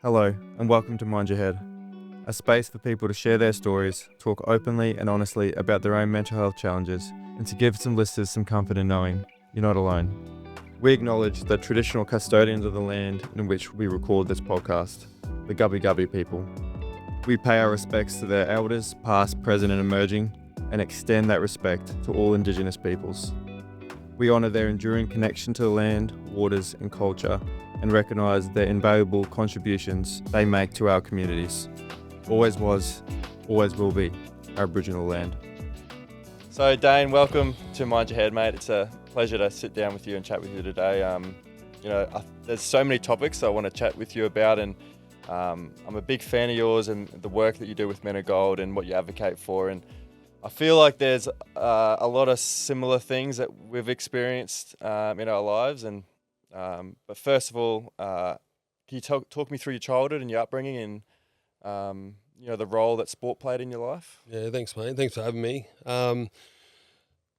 Hello, and welcome to Mind Your Head, a space for people to share their stories, talk openly and honestly about their own mental health challenges, and to give some listeners some comfort in knowing you're not alone. We acknowledge the traditional custodians of the land in which we record this podcast, the Gubbi Gubbi people. We pay our respects to their elders, past, present and emerging, and extend that respect to all Indigenous peoples. We honour their enduring connection to the land, waters and culture, and recognise their invaluable contributions they make to our communities. Always was, always will be Aboriginal land. So Dayne, welcome to Mind Your Head, mate. It's a pleasure to sit down with you and chat with you today. There's so many topics I want to chat with you about, and I'm a big fan of yours and the work that you do with Men of Gold and what you advocate for. And I feel like there's a lot of similar things that we've experienced in our lives. But first of all, can you talk me through your childhood and your upbringing and the role that sport played in your life? Yeah, thanks, mate. Thanks for having me. Mate,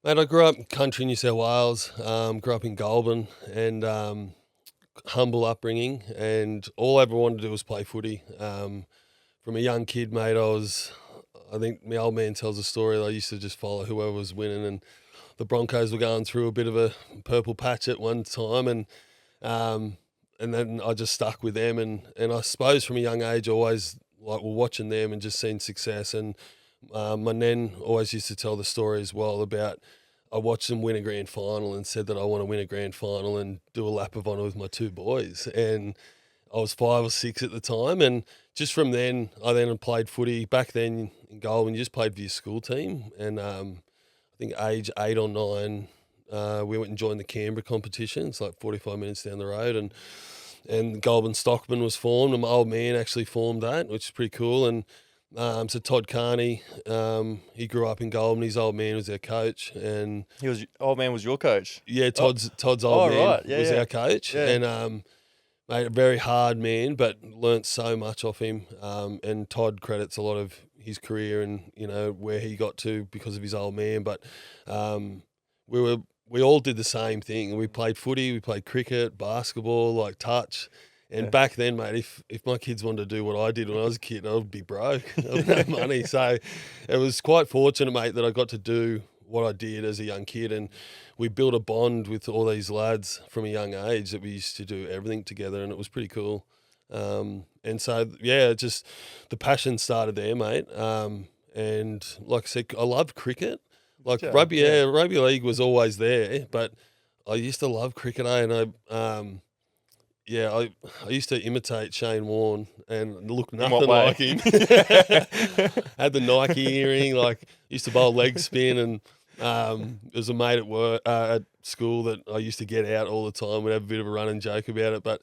I grew up in country New South Wales, grew up in Goulburn, and humble upbringing, and all I ever wanted to do was play footy. From a young kid, mate, I think my old man tells a story that I used to just follow whoever was winning, and the Broncos were going through a bit of a purple patch at one time, and then I just stuck with them, and I suppose from a young age I always watching them and just seeing success. And my nan always used to tell the story as well about I watched them win a grand final and said that I want to win a grand final and do a lap of honour with my two boys. And I was 5 or 6 at the time, and just from then I played footy. Back then in Goulburn, you just played for your school team, and I think age 8 or 9 we went and joined the Canberra competition. It's like 45 minutes down the road, and Goulburn Stockman was formed, and my old man actually formed that, which is pretty cool. And so Todd Carney, he grew up in Goulburn. His old man was our coach, and Old man was your coach? Yeah, Todd's old man right. was our coach, and mate, a very hard man, but learnt so much off him. And Todd credits a lot of his career and where he got to because of his old man. But we all did the same thing. We played footy, we played cricket, basketball, like touch. And back then, mate, if my kids wanted to do what I did when I was a kid, I would be broke. I wouldn't have money. So it was quite fortunate, mate, that I got to do what I did as a young kid. And we built a bond with all these lads from a young age that we used to do everything together, and it was pretty cool. And so, yeah, just the passion started there, mate. And like I said, I love cricket. Like rugby league was always there, but I used to love cricket, and I used to imitate Shane Warne and look nothing like him. Had the Nike earring, used to bowl leg spin, and there was a mate at work at school that I used to get out all the time. We'd have a bit of a run and joke about it. But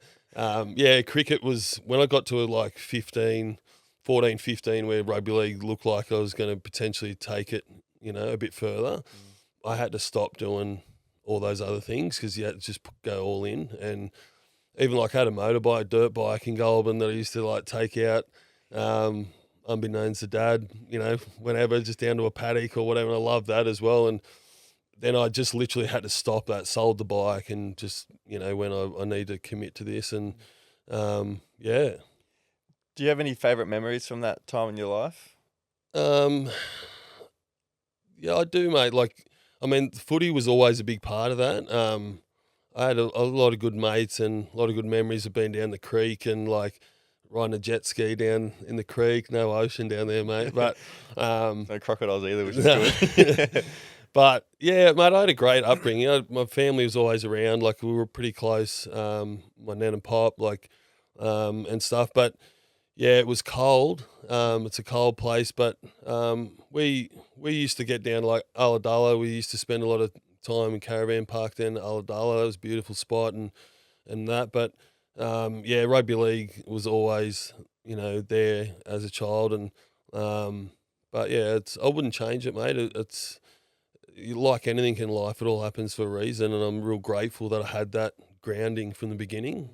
cricket was when I got to 14, 15, where rugby league looked like I was going to potentially take it, a bit further. I had to stop doing all those other things because you had to just go all in. And even I had a motorbike, dirt bike in Goulburn that I used to take out, unbeknownst to Dad, whenever, just down to a paddock or whatever. And I loved that as well. And then I just literally had to stop that, sold the bike, and just when I need to commit to this. And Do you have any favourite memories from that time in your life? Yeah, I do, mate. Footy was always a big part of that. I had a lot of good mates and a lot of good memories of being down the creek and riding a jet ski down in the creek. No ocean down there, mate. But no crocodiles either, which is good. But yeah, mate, I had a great upbringing. My family was always around. We were pretty close. My nan and pop, and stuff. But yeah, it was cold. It's a cold place, but we used to get down to Ulladulla. We used to spend a lot of time in Caravan Park down at Ulladulla. It was a beautiful spot and that. But rugby league was always there as a child, and but yeah, I wouldn't change it, mate. It's like anything in life, it all happens for a reason, and I'm real grateful that I had that grounding from the beginning.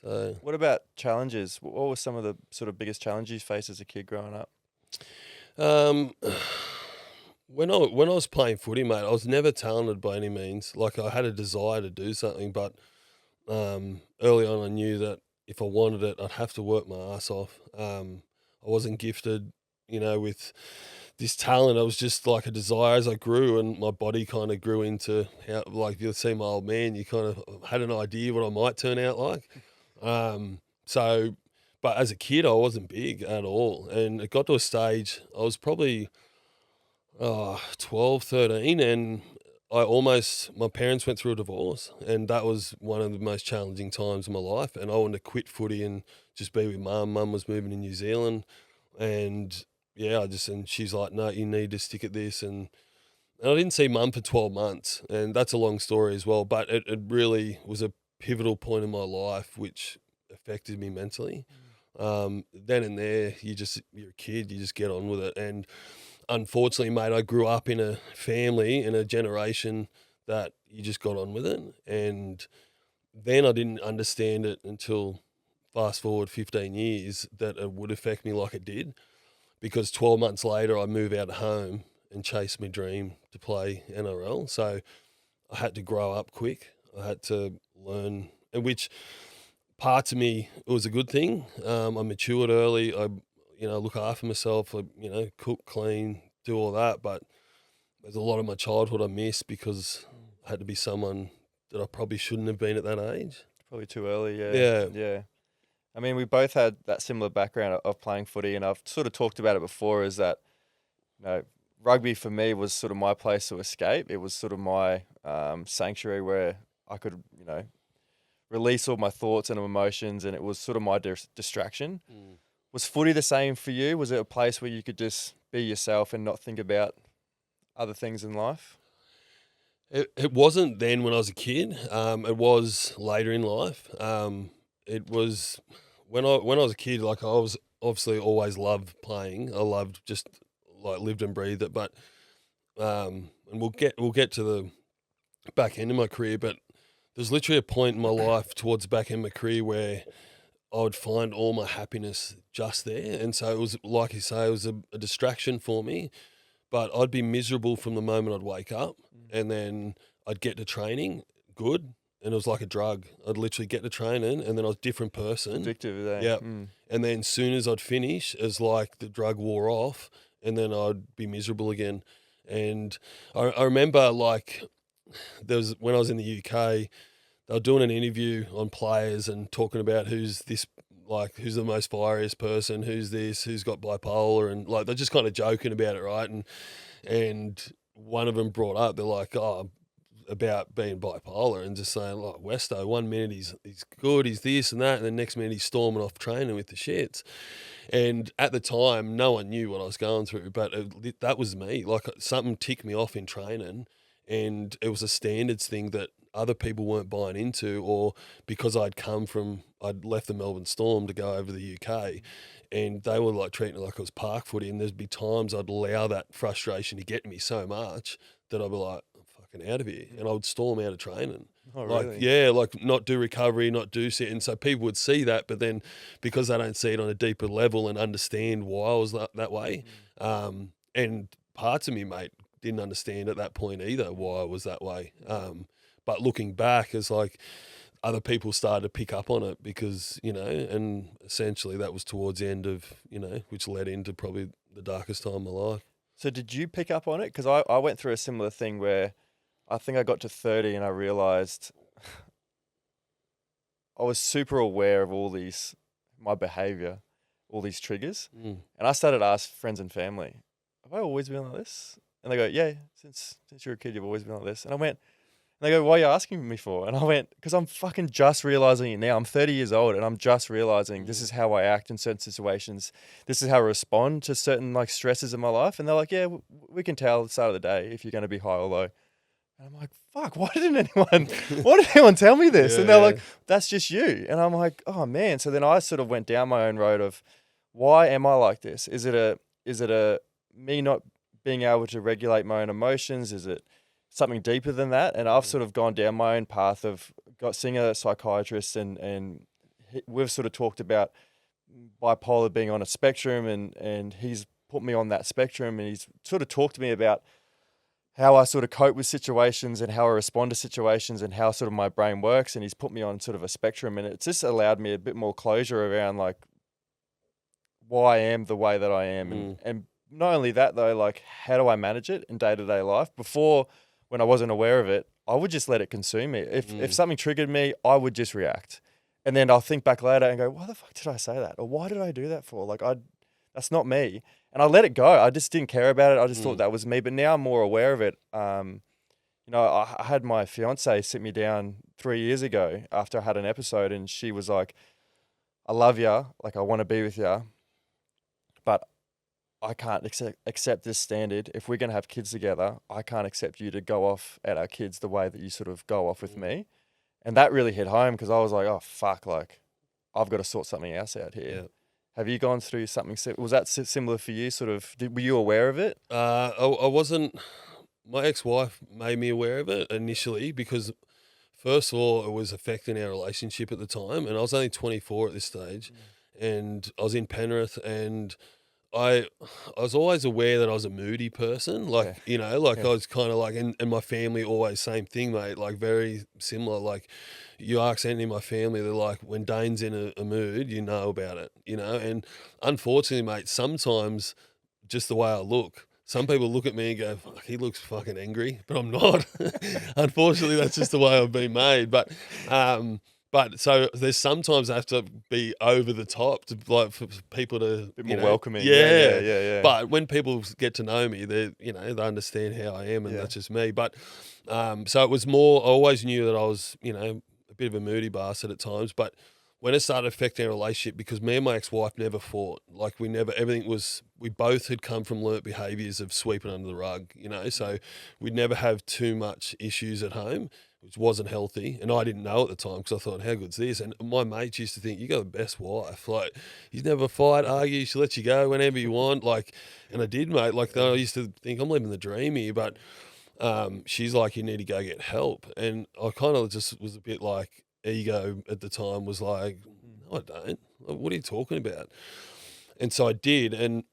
So, what about challenges? What were some of the sort of biggest challenges you faced as a kid growing up? When I was playing footy, mate, I was never talented by any means. I had a desire to do something, but early on I knew that if I wanted it, I'd have to work my ass off. I wasn't gifted, with this talent. I was just like a desire as I grew, and my body kind of grew into how, like, if you see my old man, you kind of had an idea what I might turn out like. So, but as a kid, I wasn't big at all. And it got to a stage, I was probably 12, 13, and my parents went through a divorce, and that was one of the most challenging times of my life. And I wanted to quit footy and just be with mum. Mum was moving to New Zealand, and yeah, and she's like, no, you need to stick at this. And I didn't see mum for 12 months, and that's a long story as well, but it really was a pivotal point in my life, which affected me mentally. Then and there, you're a kid, you just get on with it. And unfortunately, mate, I grew up in a family, in a generation that you just got on with it. And then I didn't understand it until fast forward 15 years that it would affect me like it did. Because 12 months later, I moved out of home and chased my dream to play NRL. So I had to grow up quick. I had to learn, and which parts of me, it was a good thing. I matured early. I look after myself. I, cook, clean, do all that. But there's a lot of my childhood I missed because I had to be someone that I probably shouldn't have been at that age. Probably too early, yeah. Yeah. Yeah. I mean, we both had that similar background of playing footy, and I've sort of talked about it before, is that, rugby for me was sort of my place to escape. It was sort of my sanctuary where I could, release all my thoughts and emotions, and it was sort of my distraction. Was footy the same for you? Was it a place where you could just be yourself and not think about other things in life? It wasn't then when I was a kid. It was later in life. It was when I was a kid. Like, I was obviously always loved playing. I loved just like lived and breathed it. But and we'll get to the back end of my career. But there's literally a point in my life towards the back end of my career where I would find all my happiness just there. And so it was, like you say, it was a distraction for me. But I'd be miserable from the moment I'd wake up, and then I'd get to training, good, and it was like a drug. I'd literally get to training, and then I was a different person. Addictive, eh? Yeah. And then soon as I'd finish, as like the drug wore off, and then I'd be miserable again. And I remember, like, when I was in the UK, they were doing an interview on players and talking about who's the most fieriest person, who's got bipolar, and like they're just kind of joking about it, right? And one of them brought up, they're like, about being bipolar, and just saying, like, Westo, 1 minute he's good, he's this and that, and the next minute he's storming off training with the shits. And at the time, no one knew what I was going through, but that was me. Like, something ticked me off in training, and it was a standards thing that other people weren't buying into, or because I'd left the Melbourne Storm to go over to the UK, and they were like treating it like it was park footy, and there'd be times I'd allow that frustration to get me so much that I'd be like, I'm fucking out of here, and I would storm out of training. Oh, like, really? yeah, like not do recovery, not do sit, and so people would see that, but then because they don't see it on a deeper level and understand why I was that way, and parts of me, mate, didn't understand at that point either why I was that way. But looking back, it's like other people started to pick up on it because, and essentially that was towards the end of, which led into probably the darkest time of my life. So did you pick up on it? Because I went through a similar thing where I think I got to 30 and I realized I was super aware of my behavior, all these triggers. And I started to ask friends and family, have I always been like this? And they go, yeah, since you're a kid, you've always been like this. And I went, and they go, why are you asking me for? And I went, because I'm fucking just realizing it now. I'm 30 years old and I'm just realizing this is how I act in certain situations. This is how I respond to certain like stresses in my life. And they're like, yeah, we can tell at the start of the day if you're going to be high or low. And I'm like, fuck, why didn't anyone tell me this? Yeah, and they're like, that's just you. And I'm like, oh man. So then I sort of went down my own road of, why am I like this? Is it a me not being able to regulate my own emotions? Is it something deeper than that? And I've sort of gone down my own path of seeing a psychiatrist, and we've sort of talked about bipolar being on a spectrum, and he's put me on that spectrum, and he's sort of talked to me about how I sort of cope with situations and how I respond to situations and how sort of my brain works. And he's put me on sort of a spectrum, and it's just allowed me a bit more closure around like why I am the way that I am. And not only that though, like how do I manage it in day-to-day life? Before, when I wasn't aware of it, I would just let it consume me. If something triggered me, I would just react. And then I'll think back later and go, why the fuck did I say that? Or why did I do that for? Like that's not me. And I let it go. I just didn't care about it. I just thought that was me. But now I'm more aware of it. You know, I had my fiance sit me down 3 years ago after I had an episode, and she was like, I love you. Like, I want to be with you. But I can't accept this standard. If we're going to have kids together, I can't accept you to go off at our kids the way that you sort of go off with me. And that really hit home because I was like, oh, fuck, like, I've got to sort something else out here. Yeah. Have you gone through something? Was that similar for you? Sort of, were you aware of it? I wasn't. My ex-wife made me aware of it initially because, first of all, it was affecting our relationship at the time, and I was only 24 at this stage, and I was in Penrith, and I was always aware that I was a moody person, like you know, like I was kind of like, and my family always same thing, mate, like very similar. Like you ask any of my family, they're like, when Dayne's in a mood, you know about it, you know. And unfortunately, mate, sometimes just the way I look, some people look at me and go, fuck, he looks fucking angry, but I'm not. Unfortunately, that's just the way I've been made. But so there's sometimes I have to be over the top to like for people to be more welcoming. Yeah. But when people get to know me, they they understand how I am, and that's just me. But so it was more. I always knew that I was a bit of a moody bastard at times, but when it started affecting our relationship, because me and my ex-wife never fought. Like we both had come from learnt behaviours of sweeping under the rug, so we'd never have too much issues at home, which wasn't healthy. And I didn't know at the time because I thought, how good's this? And my mates used to think, you got the best wife. Like, you never fight, argue, she lets you go whenever you want. Like, and I did, mate. Like, I used to think, I'm living the dream here, but she's like, you need to go get help. And I kind of just was a bit like, ego at the time was like, no, I don't. What are you talking about? And so I did, and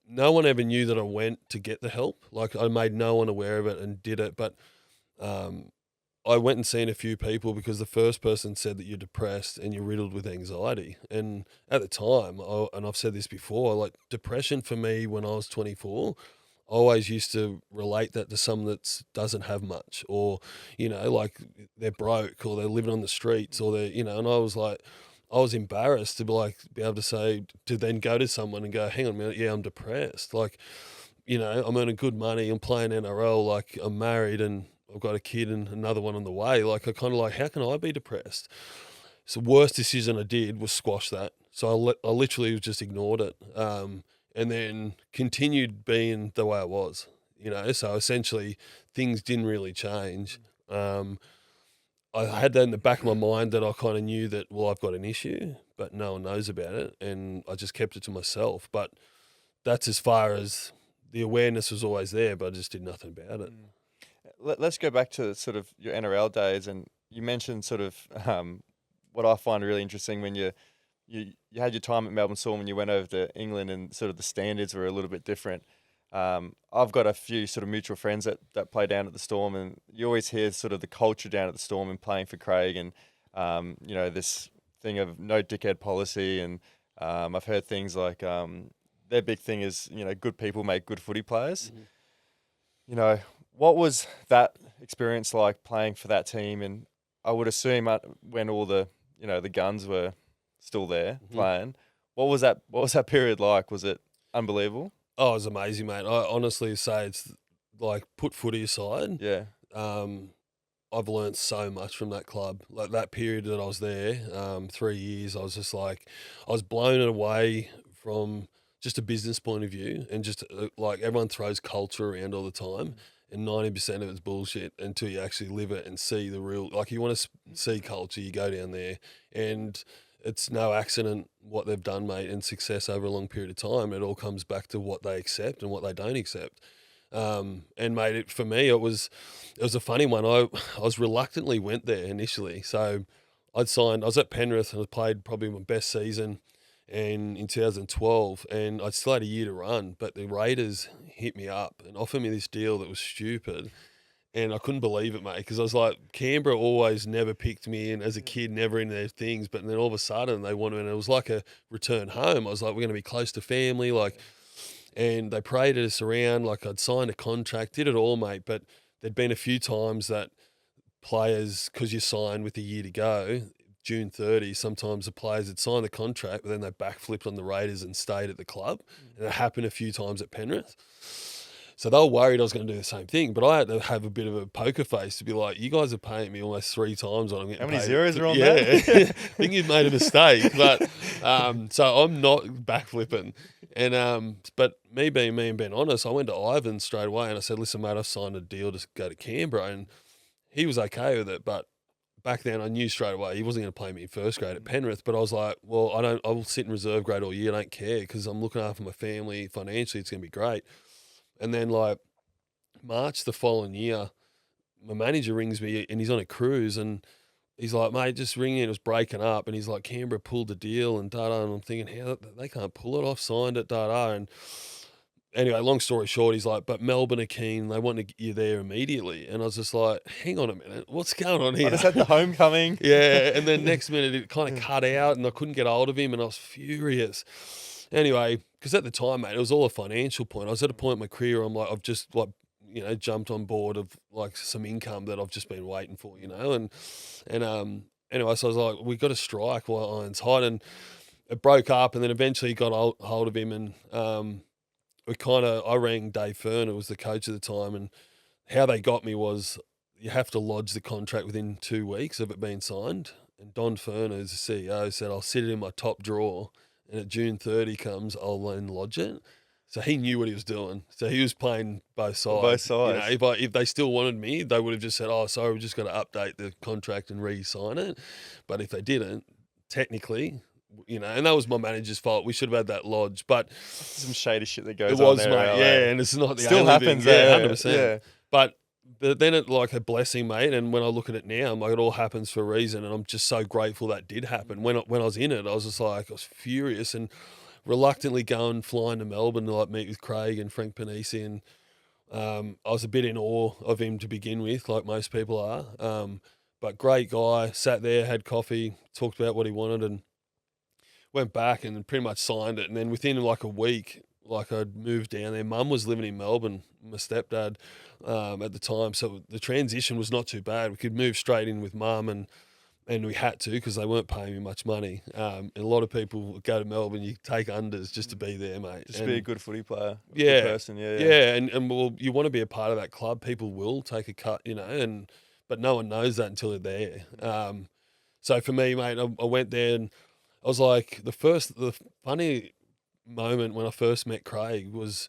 no one ever knew that I went to get the help. Like I made no one aware of it and did it, but I went and seen a few people because the first person said that you're depressed and you're riddled with anxiety. And at the time, and I've said this before, like depression for me when I was 24, I always used to relate that to someone that doesn't have much, or, like they're broke or they're living on the streets or they're, and I was like, I was embarrassed to be able to say, to then go to someone and go, hang on a minute, yeah, I'm depressed. Like, I'm earning good money, I'm playing NRL, like I'm married and I've got a kid and another one on the way. Like I kind of like, how can I be depressed? So the worst decision I did was squash that. So I literally just ignored it. And then continued being the way I was, so essentially things didn't really change. I had that in the back of my mind that I kind of knew that, well, I've got an issue, but no one knows about it. And I just kept it to myself. But that's as far as the awareness was always there, but I just did nothing about it. Let's go back to sort of your NRL days. And you mentioned sort of what I find really interesting when you had your time at Melbourne Storm and you went over to England and sort of the standards were a little bit different. I've got a few sort of mutual friends that play down at the Storm, and you always hear sort of the culture down at the Storm and playing for Craig and, this thing of no dickhead policy. And I've heard things like their big thing is, good people make good footy players. Mm-hmm. What was that experience like playing for that team? And I would assume when all the, the guns were still there playing. What was that period like? Was it unbelievable? Oh, it was amazing, mate. I honestly say it's like, put footy aside. Yeah. I've learned so much from that club. Like that period that I was there, 3 years, I was just like, I was blown away from just a business point of view, and just like everyone throws culture around all the time. And 90% of it's bullshit until you actually live it and see the real, like you want to see culture, you go down there, and it's no accident what they've done, mate, and success over a long period of time. It all comes back to what they accept and what they don't accept. And mate, for me, it was a funny one. I was reluctantly went there initially. So I was at Penrith and I played probably my best season. and in 2012, and I still had a year to run, but the Raiders hit me up and offered me this deal that was stupid. And I couldn't believe it, mate, because I was like, Canberra always never picked me in as a kid, never in their things. But then all of a sudden they wanted, and it was like a return home. I was like, we're going to be close to family, like, and they paraded us around. Like I'd signed a contract, did it all, mate. But there'd been a few times that players, because you signed with a year to go, June 30, sometimes the players had signed the contract, but then they backflipped on the Raiders and stayed at the club. And it happened a few times at Penrith. So they were worried I was going to do the same thing, but I had to have a bit of a poker face to be like, you guys are paying me almost 3 times what I'm getting paid. How many zeros are on that? that? I think you've made a mistake. But so I'm not backflipping. And but me and being honest, I went to Ivan straight away and I said, listen, mate, I've signed a deal to go to Canberra. And he was okay with it, but back then I knew straight away he wasn't going to play me in first grade at Penrith. But I was like, well, I will sit in reserve grade all year. I don't care because I'm looking after my family financially. It's going to be great. And then, like, March the following year, my manager rings me and he's on a cruise and he's like, mate, just ring in. It was breaking up. And he's like, Canberra pulled the deal and da-da. And I'm thinking, how they can't pull it off, signed it, da-da. And anyway, long story short, he's like, but Melbourne are keen. They want you there immediately. And I was just like, hang on a minute. What's going on here? I just had the homecoming. Yeah. And then next minute it kind of cut out and I couldn't get hold of him and I was furious. Anyway, because at the time, mate, it was all a financial point. I was at a point in my career, I'm like, I've just like, you know, jumped on board of like some income that I've just been waiting for, you know, and anyway, so I was like, we got to strike while iron's hot, and it broke up, and then eventually got hold of him, and I rang Dave Fern, who was the coach at the time, and how they got me was you have to lodge the contract within 2 weeks of it being signed, and Don Fern, who's the CEO, said I'll sit it in my top drawer. And at June 30 comes, I'll then lodge it. So he knew what he was doing. So he was playing both sides. Both sides. You know, if they still wanted me, they would have just said, oh, sorry, we've just got to update the contract and re-sign it. But if they didn't, technically, you know, and that was my manager's fault. We should have had that lodge. But some shady shit that goes it was, on there. mate, yeah, and it's not the still only happens thing. there. Yeah, 100%. Yeah. But then it like a blessing, mate. And when I look at it now, I'm like, it all happens for a reason. And I'm just so grateful that did happen. When I was in it, I was just like, I was furious and reluctantly flying to Melbourne to like meet with Craig and Frank Panisi, and I was a bit in awe of him to begin with, like most people are. But great guy, sat there, had coffee, talked about what he wanted, and went back and pretty much signed it. And then within like a week, like I'd moved down there. Mum was living in Melbourne, my stepdad at the time, so the transition was not too bad. We could move straight in with Mum, and we had to because they weren't paying me much money. And a lot of people go to Melbourne, you take unders just to be there, mate. Just be a good footy player, yeah, good person, yeah. Yeah, and well, you want to be a part of that club. People will take a cut, you know, but no one knows that until they're there. So for me, mate, I went there and I was like, the funny moment when I first met Craig was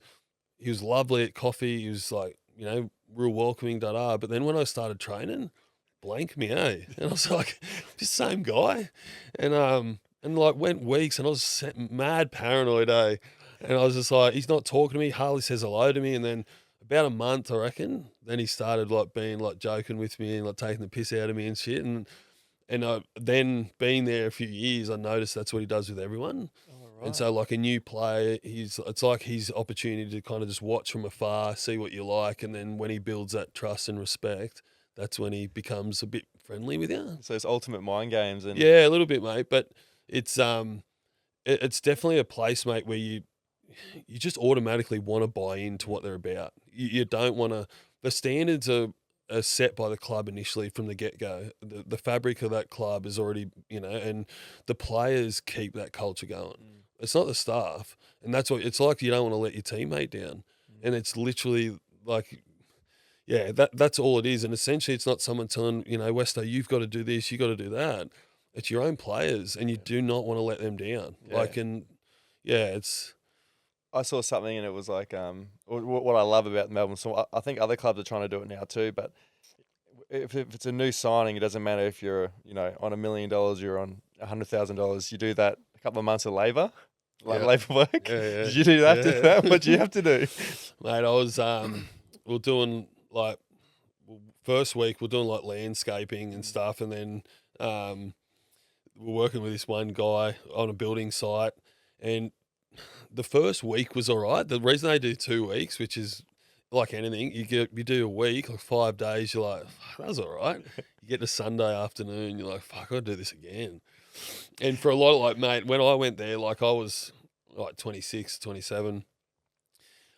he was lovely at coffee. He was like, you know, real welcoming, da-da. But then when I started training, blank me, eh? And I was like, just same guy. And like went weeks and I was mad paranoid, eh? And I was just like, he's not talking to me, hardly says hello to me. And then about a month, I reckon, then he started like being like joking with me and like taking the piss out of me and shit. And then being there a few years, I noticed that's what he does with everyone. Right. And so like a new player, it's like his opportunity to kind of just watch from afar, see what you like. And then when he builds that trust and respect, that's when he becomes a bit friendly with you. So it's ultimate mind games. And yeah, a little bit, mate. But it's definitely a place, mate, where you just automatically want to buy into what they're about. You don't want to. The standards are set by the club initially from the get-go. The fabric of that club is already, you know, and the players keep that culture going. It's not the staff. And that's what it's like. You don't want to let your teammate down. And it's literally like, yeah, that's all it is. And essentially it's not someone telling, you know, Westo, you've got to do this, you got to do that. It's your own players and you do not want to let them down. Yeah. Like, and yeah, it's... I saw something and it was like, what I love about Melbourne, so I think other clubs are trying to do it now too, but if it's a new signing, it doesn't matter if you're, you know, on $1 million, you're on $100,000, you do that a couple of months of labour, labour work. Yeah. Did you do that? Yeah. What do you have to do? Mate, I was, we're doing like, first week we're doing like landscaping and stuff, and then we're working with this one guy on a building site, And the first week was all right. The reason they do 2 weeks, which is like anything, you do a week, like 5 days, you're like, fuck, that was all right. You get to Sunday afternoon, you're like, fuck, I'll do this again. And for a lot of, like, mate, when I went there, like, I was like 26, 27.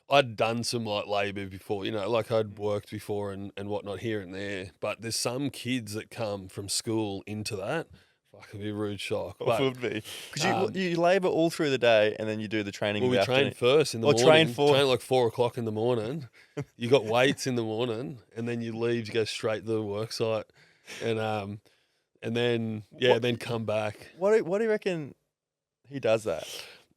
I'd done some like labour before, you know, like I'd worked before and whatnot here and there. But there's some kids that come from school into that. Fuck, it'd be a rude shock. It But, would be. Because you labour all through the day and then you do the training well, in the we train afternoon. first in the Or morning. train Train like 4 o'clock in the morning. You got weights in the morning, and then you leave. You go straight to the work site, and then then come back. What do you reckon he does that?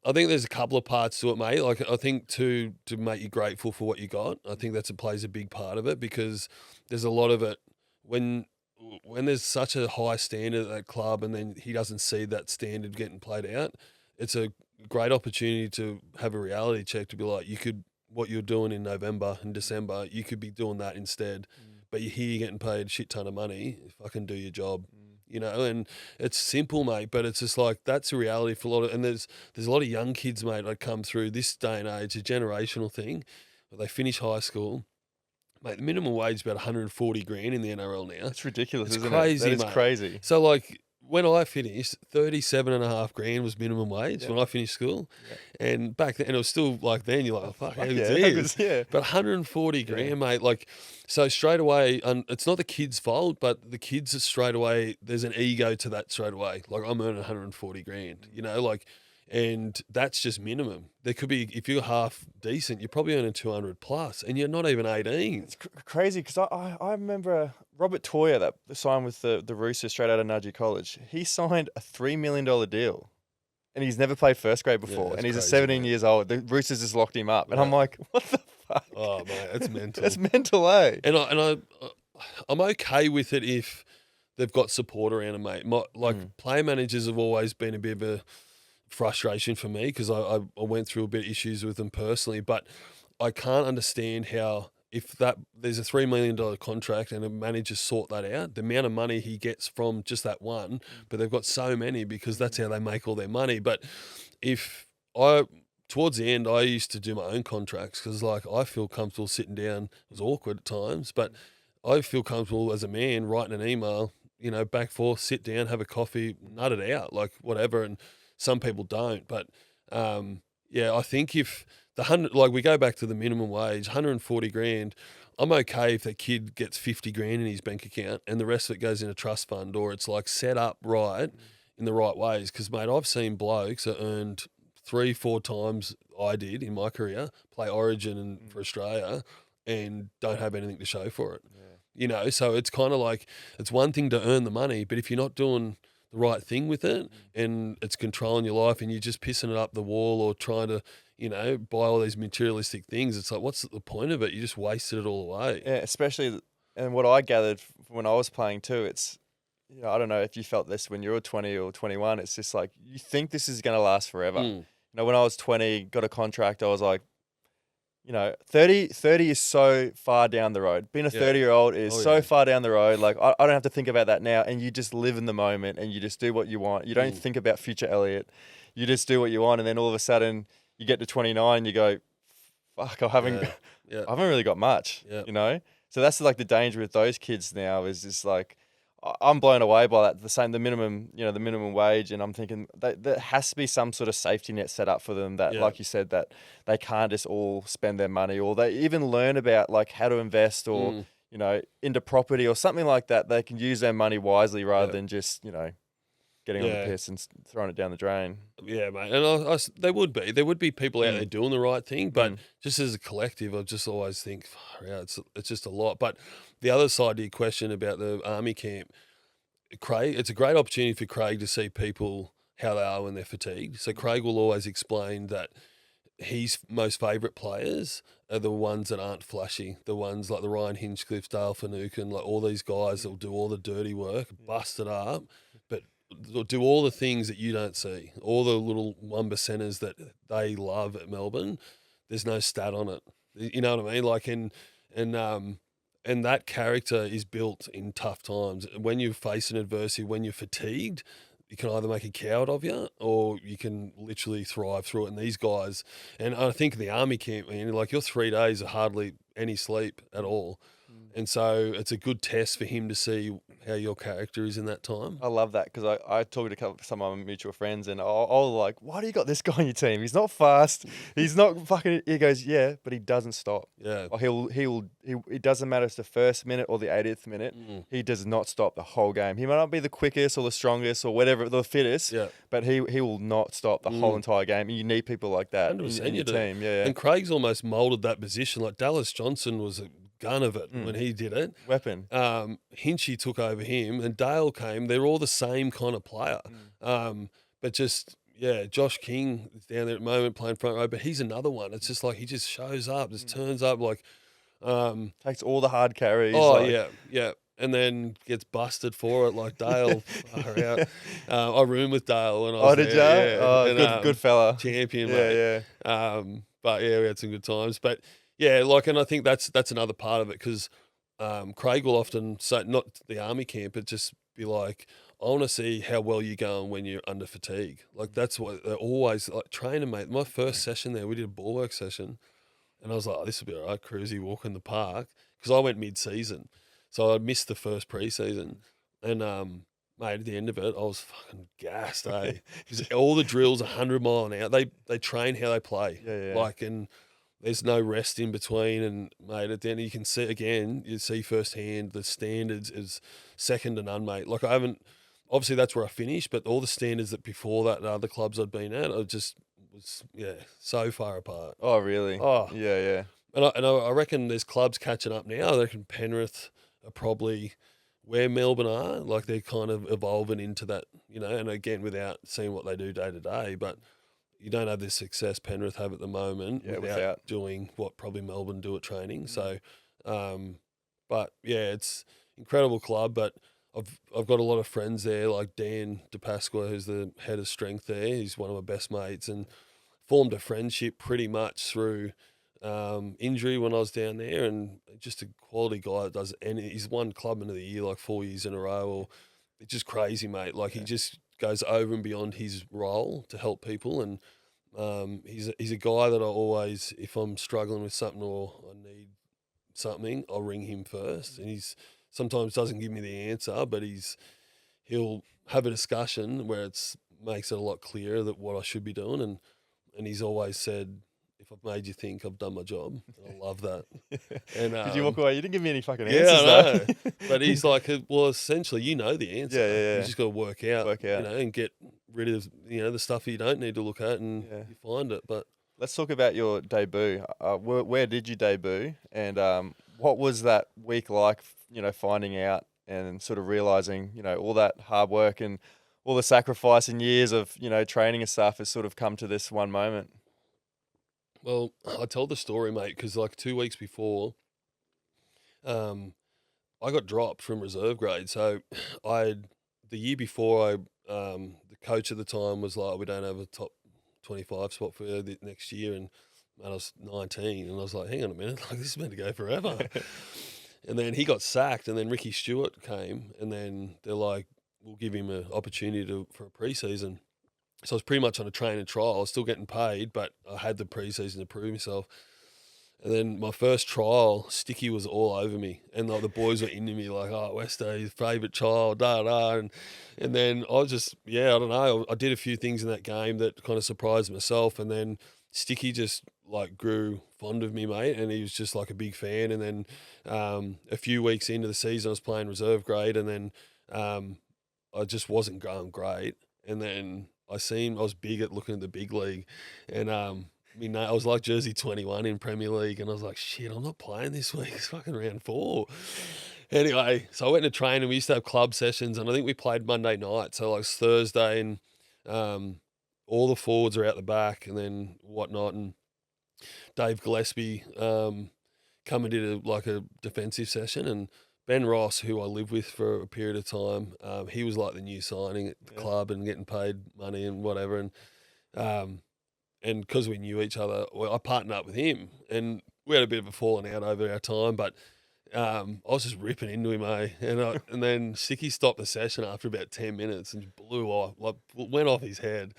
I think there's a couple of parts to it, mate. Like I think to make you grateful for what you got. I think plays a big part of it because there's a lot of it when there's such a high standard at that club, and then he doesn't see that standard getting played out. It's a great opportunity to have a reality check to be like, what you're doing in November and December, you could be doing that instead. But you're here getting paid a shit ton of money. Fucking do your job. You know, and it's simple, mate, but it's just like that's a reality for a lot of, and there's a lot of young kids, mate, that come through this day and age, a generational thing, where they finish high school, mate, the minimum wage is about 140 grand in the NRL now. It's ridiculous, It's isn't crazy, it? That is mate. crazy. So like when I finished, 37.5 grand was minimum wage when I finished school, and back then, and it was still like then you're like, oh, fuck, how good is Yeah. But 140 grand, mate, like, so straight away, and it's not the kid's fault, but the kids are straight away, there's an ego to that straight away. Like, I'm earning 140 grand, you know, like, and that's just minimum. There could be, if you're half decent, you're probably earning 200 plus, and you're not even 18. It's crazy because I remember Robert Toyer that signed with the Roosters straight out of Nudgee College. He signed a $3 million deal. And he's never played first grade before. And he's crazy, 17 mate. years old. The Roosters just locked him up. And I'm like, what the fuck? Oh, mate, that's mental. That's mental, eh? And I'm okay with it if they've got support around them, mate. Player managers have always been a bit of a frustration for me because I went through a bit of issues with them personally, but I can't understand how if there's a $3 million contract and a manager sort that out, the amount of money he gets from just that one, but they've got so many because that's how they make all their money. But towards the end, I used to do my own contracts because like I feel comfortable sitting down. It was awkward at times, but I feel comfortable as a man writing an email, you know, back forth, sit down, have a coffee, nut it out, like whatever. And some people don't, but I think if we go back to the minimum wage, 140 grand, I'm okay if that kid gets 50 grand in his bank account and the rest of it goes in a trust fund or it's like set up right in the right ways. Because, mate, I've seen blokes that earned 3-4 times I did in my career, play Origin and for Australia and don't have anything to show for it. Yeah. You know, so it's kind of like it's one thing to earn the money, but if you're not doing the right thing with it and it's controlling your life and you're just pissing it up the wall or trying to, you know, buy all these materialistic things, it's like, what's the point of it? You just wasted it all away. Yeah, especially, and what I gathered when I was playing too, it's, you know, I don't know if you felt this when you were 20 or 21, it's just like, you think this is going to last forever. You know, when I was 20, got a contract, I was like, you know, 30 is so far down the road. Being a 30-year-old is so far down the road. Like, I don't have to think about that now. And you just live in the moment and you just do what you want. You don't think about future Elliot. You just do what you want. And then all of a sudden you get to 29 and you go, fuck, I haven't really got much, you know? So that's like the danger with those kids now is just like, I'm blown away by that. The minimum, you know, the minimum wage, and I'm thinking that there has to be some sort of safety net set up for them that, like you said, that they can't just all spend their money, or they even learn about like how to invest, or you know, into property or something like that. They can use their money wisely rather than just, you know, getting on the piss and throwing it down the drain. Yeah, mate. And there would be people out there doing the right thing, but just as a collective, I just always think, it's just a lot. But the other side to your question about the army camp, Craig, it's a great opportunity for Craig to see people how they are when they're fatigued. So Craig will always explain that his most favourite players are the ones that aren't flashy, the ones like the Ryan Hinchcliffes, Dale Finucane, like all these guys that will do all the dirty work, bust it up, but do all the things that you don't see, all the little 1%ers that they love at Melbourne. There's no stat on it. You know what I mean? Like, and that character is built in tough times. When you face an adversity, when you're fatigued, you can either make a coward of you or you can literally thrive through it. And these guys, and I think in the army camp, man, like your 3 days are hardly any sleep at all. And so it's a good test for him to see how your character is in that time. I love that because I talked to some of my mutual friends and I'll like, why do you got this guy on your team? He's not fast. He's not fucking. He goes, yeah, but he doesn't stop. Yeah. Or it doesn't matter if it's the first minute or the 80th minute. He does not stop the whole game. He might not be the quickest or the strongest or whatever, the fittest. Yeah. But he will not stop the whole entire game. You need people like that in your team. Yeah. And Craig's almost moulded that position. Like Dallas Johnson was a gun of it when he did it. Weapon. Hinchy took over him and Dale came. They're all the same kind of player. But just, yeah, Josh King is down there at the moment playing front row, but he's another one. It's just like he just shows up, just turns up like... takes all the hard carries. Oh, yeah. And then gets busted for it like Dale. Far out. I roomed with Dale when I was did there. you? Yeah. Oh, And, good fella. Champion, mate. Yeah. But yeah, we had some good times. But yeah, like, and I think that's another part of it because Craig will often say, not the army camp, but just be like, I want to see how well you're going when you're under fatigue. Like that's what they're always like training, mate. My first session there, we did a ball work session, and I was like, oh, this will be all right, cruisy walk in the park because I went mid-season, so I missed the first pre-season, and mate, at the end of it, I was fucking gassed, eh? Because all the drills 100 mile an hour. They train how they play, like and. There's no rest in between, and mate, at the end you can see again. You see firsthand the standards is second to none, mate. Like I haven't, obviously that's where I finished, but all the standards that before that, the other clubs I'd been at, I just was so far apart. Oh really? Oh Yeah. And I reckon there's clubs catching up now. I reckon Penrith are probably where Melbourne are. Like they're kind of evolving into that, And again, without seeing what they do day to day, but. You don't have the success Penrith have at the moment without doing what probably Melbourne do at training. So, but yeah, it's incredible club. But I've got a lot of friends there, like Dan DePasqua, who's the head of strength there. He's one of my best mates and formed a friendship pretty much through injury when I was down there, and just a quality guy that does. And he's won Clubman of the Year like 4 years in a row. Or it's just crazy, mate. Like he just goes over and beyond his role to help people, and he's a guy that I always, if I'm struggling with something or I need something, I'll ring him first. And he's sometimes doesn't give me the answer, but he'll have a discussion where makes it a lot clearer that what I should be doing, and he's always said, if I've made you think, I've done my job. I love that. And did you walk away? You didn't give me any fucking answers. answers. Yeah, I know. But he's like, well, essentially, you know the answer. Yeah. You just got to work out, and get rid of the stuff you don't need to look at, and you find it. But let's talk about your debut. Where did you debut, and what was that week like? Finding out and sort of realizing, all that hard work and all the sacrifice and years of training and stuff has sort of come to this one moment. Well, I tell the story, mate, because like 2 weeks before, I got dropped from reserve grade. So the year before, the coach at the time was like, we don't have a top 25 spot for you the next year. And man, I was 19 and I was like, hang on a minute, like this is meant to go forever. And then he got sacked, and then Ricky Stewart came, and then they're like, we'll give him an opportunity for a preseason. So I was pretty much on a train and trial. I was still getting paid, but I had the preseason to prove myself. And then my first trial, Sticky was all over me. And like the boys were into me like, oh, Westo, his favourite child, da. And then I just, I don't know. I did a few things in that game that kind of surprised myself. And then Sticky just like grew fond of me, mate. And he was just like a big fan. And then a few weeks into the season, I was playing reserve grade. And then I just wasn't going great. And then I was big at looking at the big league, and I was like jersey 21 in Premier League, and I was like, shit, I'm not playing this week. It's fucking round 4. Anyway, so I went to train, and we used to have club sessions, and I think we played Monday night. So like it's Thursday, and all the forwards are out the back, and then whatnot, and Dave Gillespie come and did a defensive session, and Ben Ross, who I lived with for a period of time, he was like the new signing at the club and getting paid money and whatever. And because we knew each other, I partnered up with him, and we had a bit of a falling out over our time. But I was just ripping into him, and then Sicky stopped the session after about 10 minutes and blew off, like went off his head,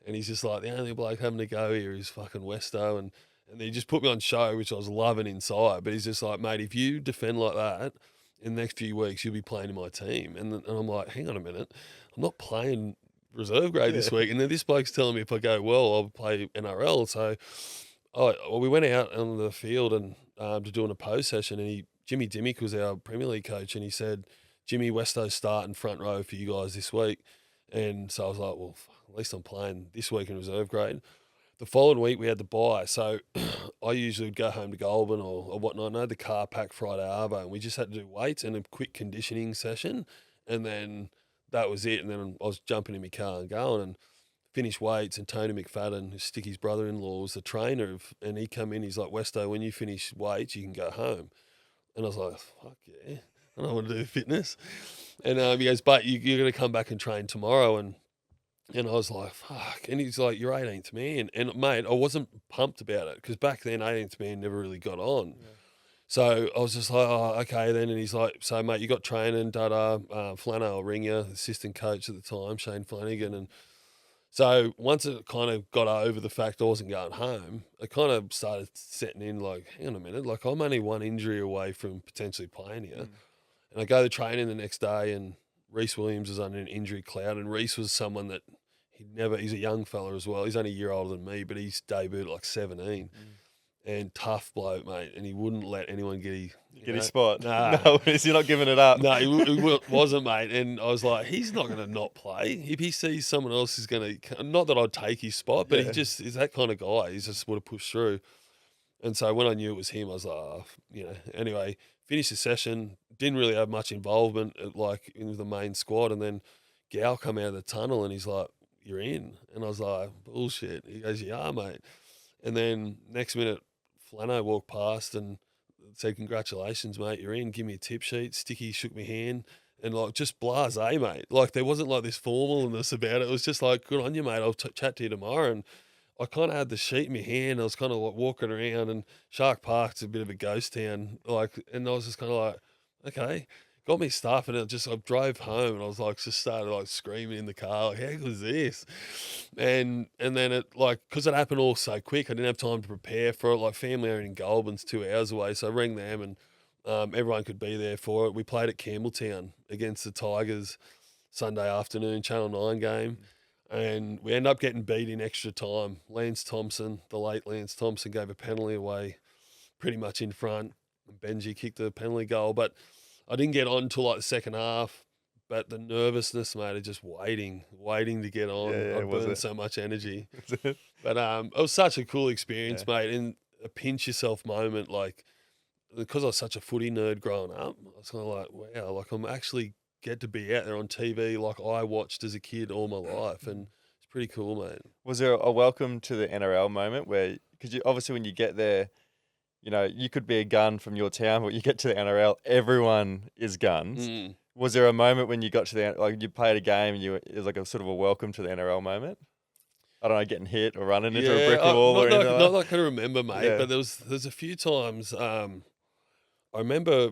and he's just like, the only bloke having to go here is fucking Westo, and he just put me on show, which I was loving inside, but he's just like, mate, if you defend like that in the next few weeks, you'll be playing in my team, and I'm like, hang on a minute, I'm not playing reserve grade this week, and then this bloke's telling me if I go well, I'll play NRL, so we went out on the field and to doing a post session, and Jimmy Dimmick was our Premier League coach, and he said, Jimmy, Westo's starting front row for you guys this week. And so I was like, well, at least I'm playing this week in reserve grade. The following week we had the bye, so I usually would go home to Goulburn or whatnot. I had the car packed Friday Arvo, and we just had to do weights and a quick conditioning session, and then that was it. And then I was jumping in my car and going, and finished weights, and Tony McFadden, who's Sticky's brother-in-law, was the trainer, and he come in, he's like, Westo, when you finish weights, you can go home. And I was like, fuck yeah, I don't want to do fitness. And he goes, but you're going to come back and train tomorrow. And I was like, fuck. And he's like, you're 18th man. And, mate, I wasn't pumped about it because back then 18th man never really got on. Yeah. So I was just like, oh, okay then. And he's like, so, mate, you got training, Flano will ring you, assistant coach at the time, Shane Flanagan. And so once it kind of got over the fact I wasn't going home, I kind of started setting in like, hang on a minute, like I'm only one injury away from potentially playing here. And I go to training the next day, and Reece Williams was under an injury cloud, and Reece was someone that he's a young fella as well. He's only a year older than me, but he's debuted at like 17. And tough bloke, mate, and he wouldn't let anyone get his spot. Nah. No, you're not giving it up. No, he wasn't, mate. And I was like, he's not going to not play. If he sees someone else is going to, not that I'd take his spot, but he just is that kind of guy. He just would have pushed through. And so when I knew it was him, I was like, anyway, finished the session, didn't really have much involvement like in the main squad. And then Gal come out of the tunnel and he's like, you're in. And I was like, bullshit. He goes, you are, mate. And then next minute, Flano walked past and said, congratulations, mate, you're in. Give me a tip sheet. Sticky shook my hand. And, like, just blasé, mate. Like, there wasn't, like, this formalness about it. It was just like, good on you, mate. I'll chat to you tomorrow. And I kind of had the sheet in my hand. I was kind of, like, walking around. And Shark Park's a bit of a ghost town. Like, and I was just kind of like, okay. Got me stuff, and I drove home, and I was like, just started like screaming in the car, like, how good is this? And then it like, because it happened all so quick, I didn't have time to prepare for it. Like family are in Goulburn's 2 hours away, so I rang them, and everyone could be there for it. We played at Campbelltown against the Tigers Sunday afternoon, Channel 9 game, and we ended up getting beat in extra time. Lance Thompson, the late Lance Thompson, gave a penalty away pretty much in front. Benji kicked the penalty goal, but I didn't get on until like the second half, but the nervousness, mate, of just waiting to get on. I burned so much energy. But it was such a cool experience, mate, and a pinch yourself moment. Like, because I was such a footy nerd growing up, I was kind of like, wow, like I'm actually get to be out there on TV like I watched as a kid all my life, and it's pretty cool, mate. Was there a welcome to the NRL moment where, because obviously when you get there, you could be a gun from your town, but you get to the NRL, everyone is guns. Was there a moment when you got to you played a game and it was like a sort of a welcome to the NRL moment? I don't know, getting hit or running into a brick wall or anything not like I can remember, mate, but there's a few times, I remember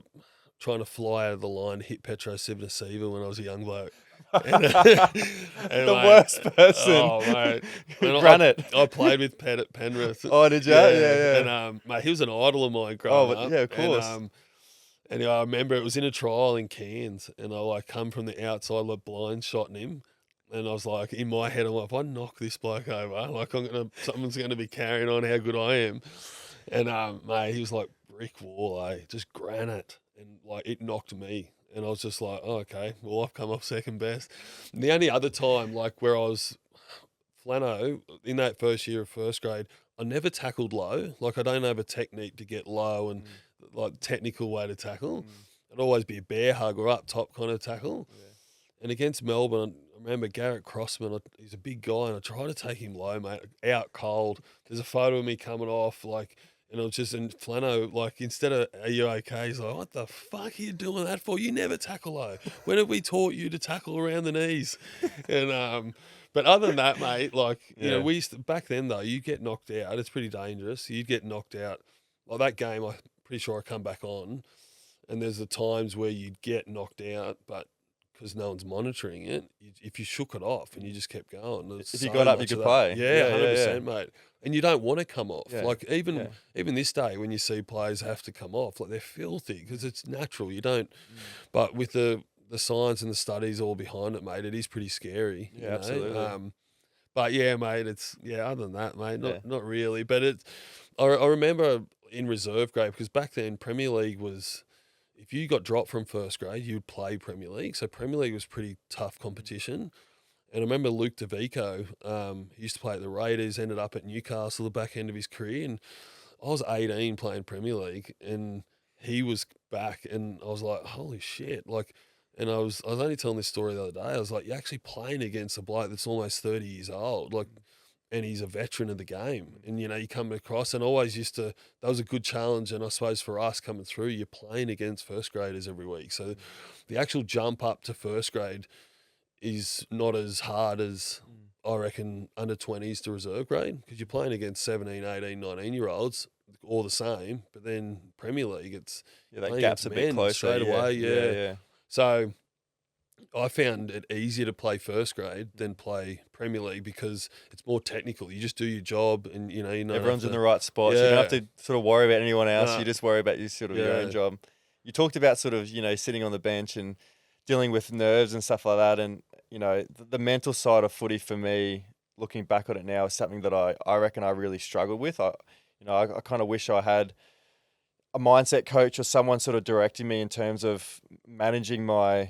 trying to fly out of the line, hit Petro Sivnasiva when I was a young bloke. The worst person. Oh, mate. Run it. I played with Pet at Penrith. Oh, did you? Yeah. And, mate, he was an idol of mine growing up. Yeah, of course. And I remember it was in a trial in Cairns, and I come from the outside, like blind shotting him. And I was like, in my head, I'm like, if I knock this bloke over, like someone's going to be carrying on how good I am. And, mate, he was like brick wall, just granite. And, like, it knocked me. And I was just like, oh, okay, well, I've come off second best. And the only other time, like, where I was Flano, in that first year of first grade, I never tackled low. Like, I don't have a technique to get low and, like, technical way to tackle. It'd always be a bear hug or up top kind of tackle. Yeah. And against Melbourne, I remember Garrett Crossman, he's a big guy, and I tried to take him low, mate, out cold. There's a photo of me coming off, like, and I was just in Flano, like, instead of, are you okay? He's like, what the fuck are you doing that for? You never tackle low. When have we taught you to tackle around the knees? And, but other than that, mate, like, you know, we used to, back then, though, you get knocked out. It's pretty dangerous. You'd get knocked out. Like that game, I'm pretty sure I come back on. And there's the times where you'd get knocked out, but because no one's monitoring it, if you shook it off and you just kept going, if you got up, you could play. Yeah, 100%, mate. And you don't want to come off. Yeah. Like even this day, when you see players have to come off, like they're filthy because it's natural. You don't. But with the science and the studies all behind it, mate, it is pretty scary. Yeah, absolutely. But yeah, mate, it's other than that, mate, not really. But I remember in reserve grade, because back then Premier League was, if you got dropped from first grade, you'd play Premier League. So Premier League was pretty tough competition. And I remember Luke DeVico, he used to play at the Raiders, ended up at Newcastle the back end of his career. And I was 18 playing Premier League, and he was back, and I was like, holy shit. Like, and I was only telling this story the other day. I was like, you're actually playing against a bloke that's almost 30 years old. Like, and he's a veteran of the game. And, you come across, and always that was a good challenge. And I suppose for us coming through, you're playing against first graders every week. So the actual jump up to first grade is not as hard as, I reckon, under 20s to reserve grade, because you're playing against 17, 18, 19-year-olds, all the same. But then Premier League, it's that gap's a bit closer straight away. Yeah. So I found it easier to play first grade than play Premier League, because it's more technical. You just do your job, and everyone's in the right spot. So you don't have to sort of worry about anyone else. You just worry about your own job. You talked about sort of sitting on the bench and dealing with nerves and stuff like that, and the mental side of footy for me, looking back on it now, is something that I reckon I really struggled with. I kind of wish I had a mindset coach or someone sort of directing me in terms of managing my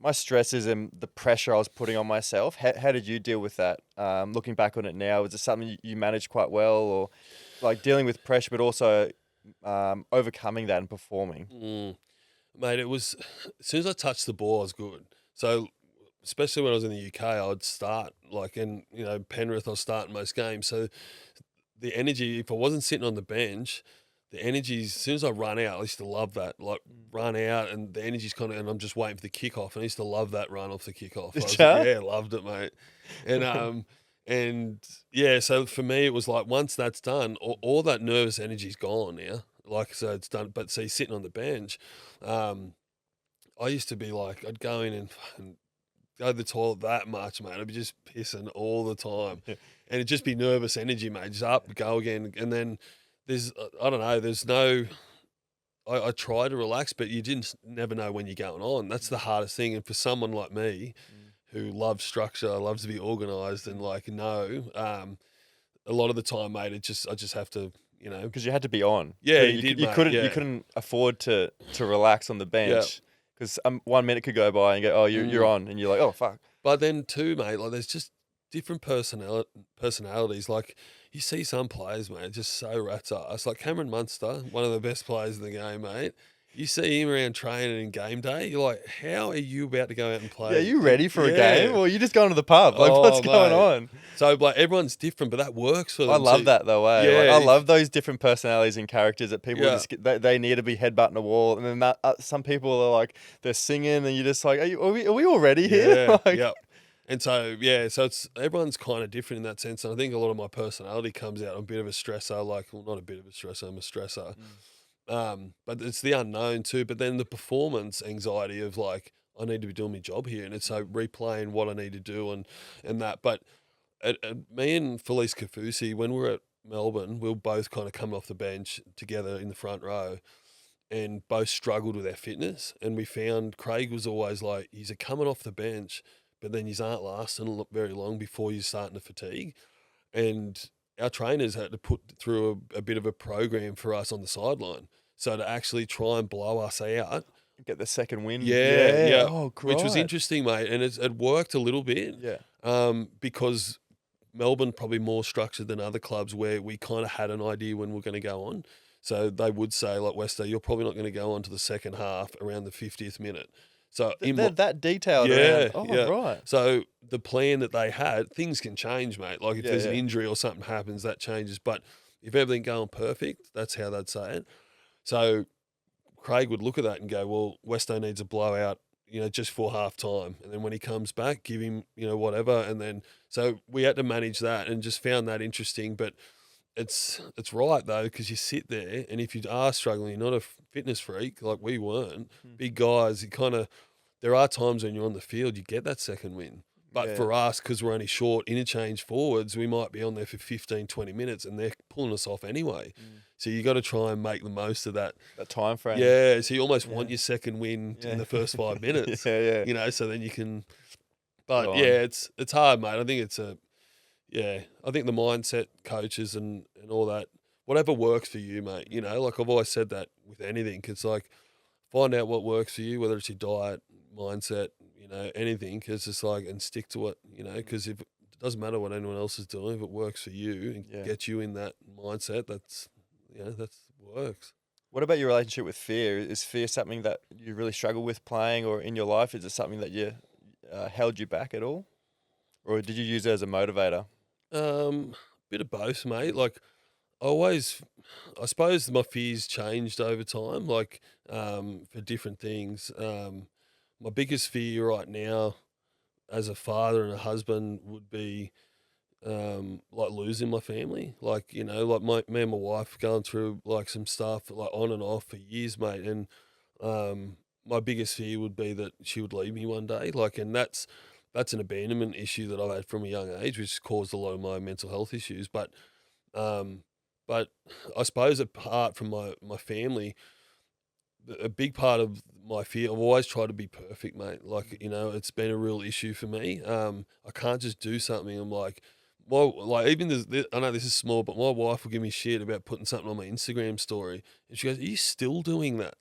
my stresses and the pressure I was putting on myself. How did you deal with that? Looking back on it now, is it something you managed quite well, or like dealing with pressure, but also overcoming that and performing? Mate, it was, as soon as I touched the ball, I was good. So especially when I was in the UK, I'd start, like in Penrith, I was starting most games. So the energy, if I wasn't sitting on the bench, the energy, as soon as I run out, I used to love that. Like, run out, and the energy's kind of, and I'm just waiting for the kickoff. And I used to love that run off the kickoff. Loved it, mate. And and yeah, so for me, it was like, once that's done, all that nervous energy's gone now. Like, so it's done. But see, sitting on the bench, I used to be like, I'd go in and go to the toilet that much, mate. I'd be just pissing all the time. And it'd just be nervous energy, mate. Just up, go again. And then there's no, I try to relax, but you never know when you're going on. That's the hardest thing. And for someone like me, who loves structure, loves to be organised, and a lot of the time, mate, I just have to, because you had to be on. Yeah, you couldn't afford to relax on the bench, because 1 minute could go by and go, oh, you're on, and you're like, oh fuck. But then too, mate, like, there's just different personalities. Like, you see some players, mate, just so rat's ass. Like Cameron Munster, one of the best players in the game, mate. You see him around training and game day, you're like, how are you about to go out and play? Yeah, you ready for a game? Or you just going to the pub? Like, what's going on? So, like, everyone's different, but that works for them. I love that, though, eh? Yeah, I love those different personalities and characters that people they need to be headbutting a wall. And then some people are like, they're singing, and you're just like, are we all ready here? Yeah. And so, so it's, everyone's kind of different in that sense. And I think a lot of my personality comes out. I'm a bit of a stressor, not a bit of a stressor, I'm a stressor. But it's the unknown too. But then the performance anxiety of, like, I need to be doing my job here, and it's so replaying what I need to do and that. But me and Felice Kafusi, when we were at Melbourne, we were both kind of coming off the bench together in the front row, and both struggled with our fitness. And we found Craig was always like, he's coming off the bench, but then you aren't lasting very long before you're starting to fatigue. And our trainers had to put through a bit of a program for us on the sideline. So to actually try and blow us out. Get the second win. Yeah. Oh, which was interesting, mate. And it worked a little bit. Yeah. Because Melbourne probably more structured than other clubs, where we kind of had an idea when we're going to go on. So they would say, like, Wester, you're probably not going to go on to the second half around the 50th minute. So they're that detailed. Yeah, right. So the plan that they had, things can change, mate. Like, if there's an injury or something happens, that changes. But if everything going perfect, that's how they'd say it. So Craig would look at that and go, well, Westo needs a blowout, just for half time. And then when he comes back, give him, whatever. And then, so we had to manage that, and just found that interesting. But it's right though, because you sit there, and if you are struggling, you're not a fitness freak like we weren't. Big guys, you kind of, there are times when you're on the field, you get that second win. But Yeah. for us, because we're only short interchange forwards, we might be on there for 15, 20 minutes, and they're pulling us off anyway. So you got to try and make the most of that. That time frame. Yeah, so you almost want your second win Yeah. in the first 5 minutes. Yeah. You know, so then you can. But Go on. yeah, it's hard, mate. I think I think the mindset, coaches, and all that, whatever works for you, mate. You know, like I've always said that with anything, it's like find out what works for you, whether it's your diet, mindset, you know, anything. It's just like, and stick to it, you know, because if it doesn't matter what anyone else is doing, if it works for you and gets you in that mindset, that's works. What about your relationship with fear? Is fear something that you really struggle with playing or in your life? Is it something that you held you back at all? Or did you use it as a motivator? Bit of both, mate. Like I suppose my fears changed over time, like for different things. My biggest fear right now as a father and a husband would be like losing my family. Like, you know, like me and my wife going through like some stuff like on and off for years, mate. And my biggest fear would be that she would leave me one day. Like, and that's an abandonment issue that I've had from a young age, which caused a lot of my mental health issues. But I suppose apart from my family, a big part of my fear, I've always tried to be perfect, mate. Like, you know, it's been a real issue for me. I can't just do something. I'm like, well, like even I know this is small, but my wife will give me shit about putting something on my Instagram story. And she goes, "Are you still doing that?"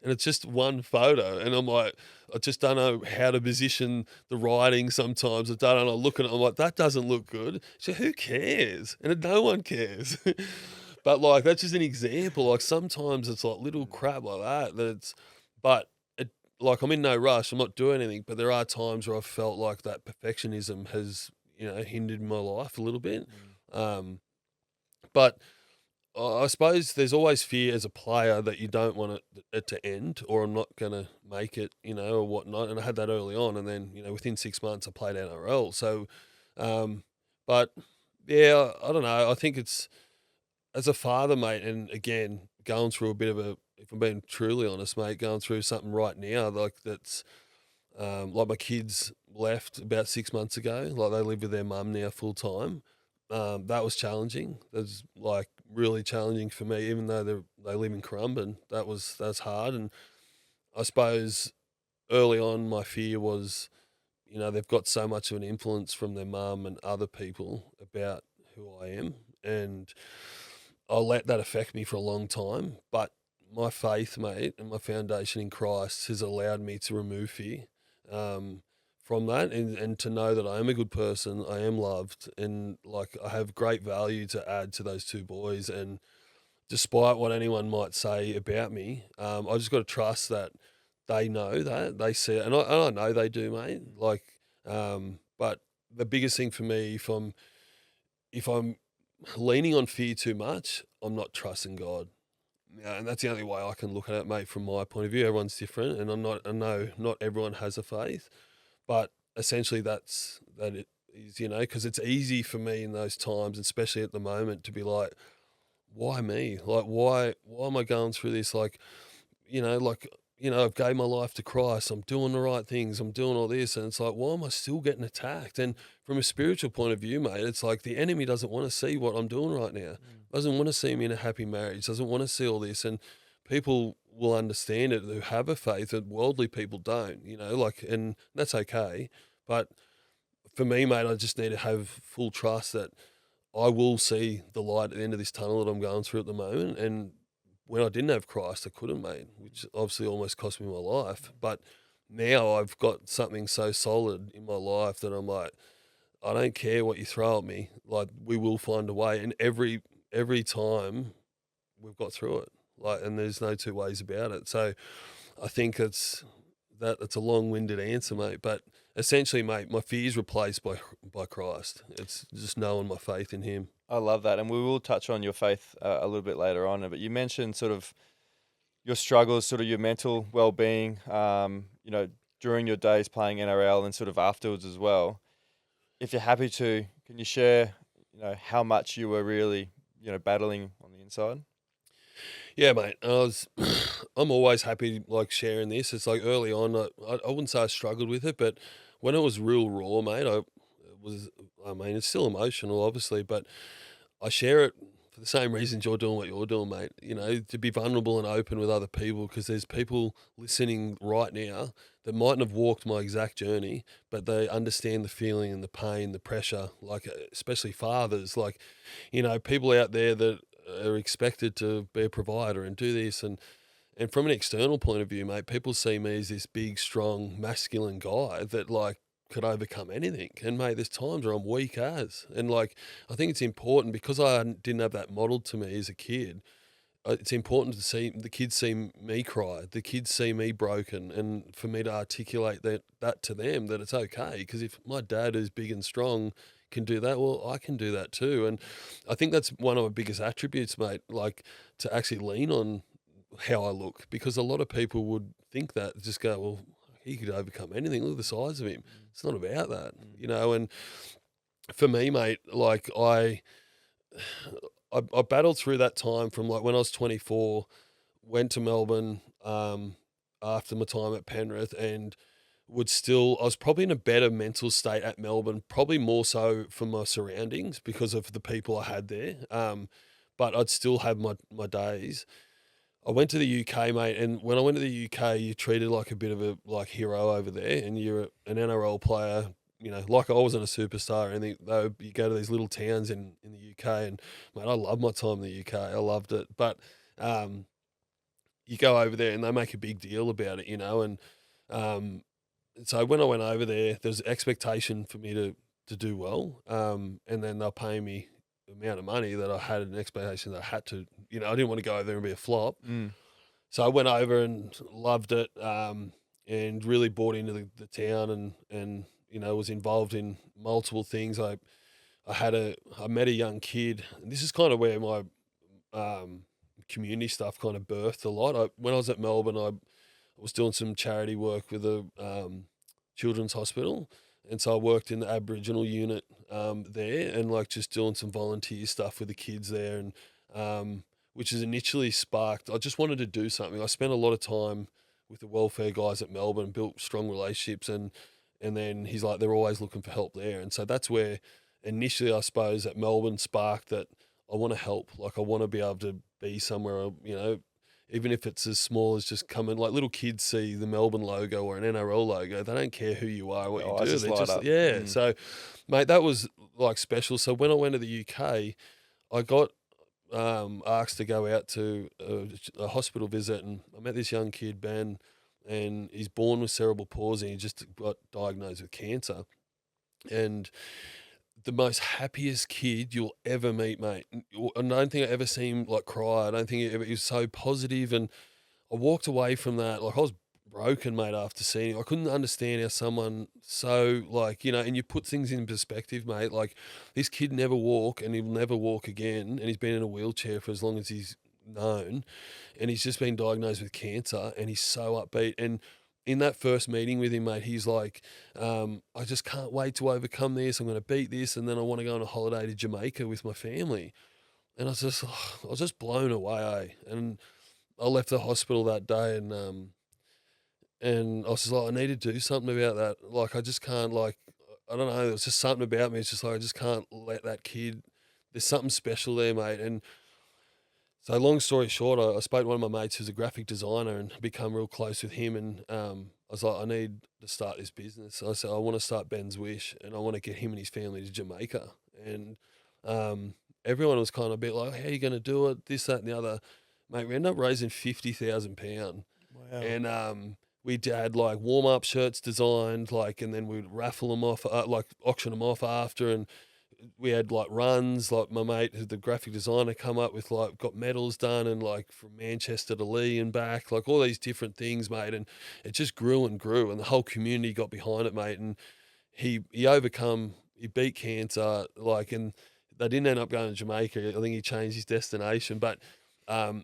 And it's just one photo. And I'm like, I just don't know how to position the writing sometimes. I don't know. I look at it, I'm like, that doesn't look good. She goes, who cares? And no one cares. But like, that's just an example. Like sometimes it's like little crap like that. Like I'm in no rush. I'm not doing anything. But there are times where I've felt like that perfectionism has, you know, hindered my life a little bit. But I suppose there's always fear as a player that you don't want it to end, or I'm not going to make it, you know, or whatnot. And I had that early on. And then, you know, within 6 months I played NRL. So, but yeah, I don't know. I think it's, as a father, mate, and again, going through a bit of a, if I'm being truly honest, mate, going through something right now, like that's, like my kids left about 6 months ago. Like they live with their mum now full time. That was challenging. That was like really challenging for me, even though they live in Currumbin. That's hard. And I suppose early on, my fear was, you know, they've got so much of an influence from their mum and other people about who I am, and I let that affect me for a long time. But my faith, mate, and my foundation in Christ has allowed me to remove fear from that, and to know that I am a good person, I am loved, and like I have great value to add to those two boys. And despite what anyone might say about me, I just got to trust that they know that, they see it, and I know they do, mate. Like, but the biggest thing for me, if I'm leaning on fear too much, I'm not trusting God. Yeah, and that's the only way I can look at it, mate, from my point of view. Everyone's different, and I know not everyone has a faith, but essentially that it is, you know, because it's easy for me in those times, especially at the moment, to be like, why me? Like, why am I going through this? Like, I've gave my life to Christ. I'm doing the right things. I'm doing all this. And it's like, why am I still getting attacked? And from a spiritual point of view, mate, it's like the enemy doesn't want to see what I'm doing right now. Doesn't want to see me in a happy marriage. Doesn't want to see all this. And people will understand it who have a faith that worldly people don't, you know, like, and that's okay. But for me, mate, I just need to have full trust that I will see the light at the end of this tunnel that I'm going through at the moment. And when I didn't have Christ, I couldn't, mate, which obviously almost cost me my life. But now I've got something so solid in my life that I'm like, I don't care what you throw at me. Like, we will find a way. And every time we've got through it. Like, and there's no two ways about it. So I think it's a long-winded answer, mate. But essentially, mate, my fear is replaced by Christ. It's just knowing my faith in Him. I love that. And we will touch on your faith a little bit later on. But you mentioned sort of your struggles, sort of your mental well-being, during your days playing NRL and sort of afterwards as well. If you're happy to, can you share, how much you were really, battling on the inside? Yeah, mate. I'm always happy like sharing this. It's like early on, I wouldn't say I struggled with it, but when it was real raw, mate, I mean, it's still emotional, obviously, but I share it for the same reasons you're doing what you're doing, mate. To be vulnerable and open with other people, because there's people listening right now that mightn't have walked my exact journey, but they understand the feeling and the pain, the pressure, like especially fathers, like, people out there that are expected to be a provider and do this. And from an external point of view, mate, people see me as this big, strong, masculine guy that like could overcome anything. And mate, there's times where I'm weak as. And like, I think it's important because I didn't have that modeled to me as a kid. It's important to see the kids see me cry, the kids see me broken, and for me to articulate that to them that it's okay. Because if my dad is big and strong can do that, well, I can do that too. And I think that's one of my biggest attributes, mate. Like to actually lean on how I look, because a lot of people would think that, just go, well, he could overcome anything. Look at the size of him. It's not about that, And for me, mate, like I battled through that time from like when I was 24, went to Melbourne after my time at Penrith, and I was probably in a better mental state at Melbourne, probably more so for my surroundings because of the people I had there. But I'd still have my days. I went to the UK, mate, and when I went to the UK, you're treated like a bit of a like hero over there, and you're an NRL player. Like I wasn't a superstar or anything, though. You go to these little towns in the UK, and mate, I loved my time in the UK. I loved it, but you go over there and they make a big deal about it, and so when I went over there, there's expectation for me to do well, and then they'll pay me the amount of money that I had an expectation that I had to. I didn't want to go over there and be a flop. So I went over and loved it, and really bought into the town, and was involved in multiple things. I met a young kid, and this is kind of where my community stuff kind of birthed a lot. When I was at Melbourne, I was doing some charity work with a children's hospital, and so I worked in the Aboriginal unit there, and like just doing some volunteer stuff with the kids there, and which has initially sparked, I just wanted to do something. I spent a lot of time with the welfare guys at Melbourne, built strong relationships, and then he's like, they're always looking for help there. And so that's where initially, I suppose, at Melbourne sparked that I want to help. Like I want to be able to be somewhere, even if it's as small as just coming, like little kids see the Melbourne logo or an NRL logo, they don't care who you are, what you do. They just, yeah. So, mate, that was like special. So when I went to the UK, I got asked to go out to a hospital visit, and I met this young kid, Ben, and he's born with cerebral palsy. He just got diagnosed with cancer, and the most happiest kid you'll ever meet, mate. I don't think I ever seen him like cry. I don't think he was so positive, and I walked away from that like I was broken, mate, after seeing him. I couldn't understand how someone so like, and you put things in perspective, mate. Like this kid never walk, and he'll never walk again, and he's been in a wheelchair for as long as he's known, and he's just been diagnosed with cancer, and he's so upbeat. And in that first meeting with him, mate, he's like, I just can't wait to overcome this. I'm going to beat this, and then I want to go on a holiday to Jamaica with my family. And I was just blown away, And I left the hospital that day, and I was just like, I need to do something about that. Like, I just can't, like, I don't know. It's just something about me. It's just like, I just can't let that kid, there's something special there, mate. And so long story short, I spoke to one of my mates who's a graphic designer and become real close with him. And I was like, I need to start this business. I said, I want to start Ben's Wish, and I want to get him and his family to Jamaica. And everyone was kind of a bit like, how are you going to do it? This, that, and the other. Mate, we ended up raising £50,000. Wow. And we had like warm-up shirts designed, like, and then we'd raffle them off, like auction them off after, and we had like runs, like my mate, who's the graphic designer, come up with like, got medals done, and like from Manchester to Leigh and back, like all these different things, mate, and it just grew and grew, and the whole community got behind it, mate, and he beat cancer, like, and they didn't end up going to Jamaica. I think he changed his destination, but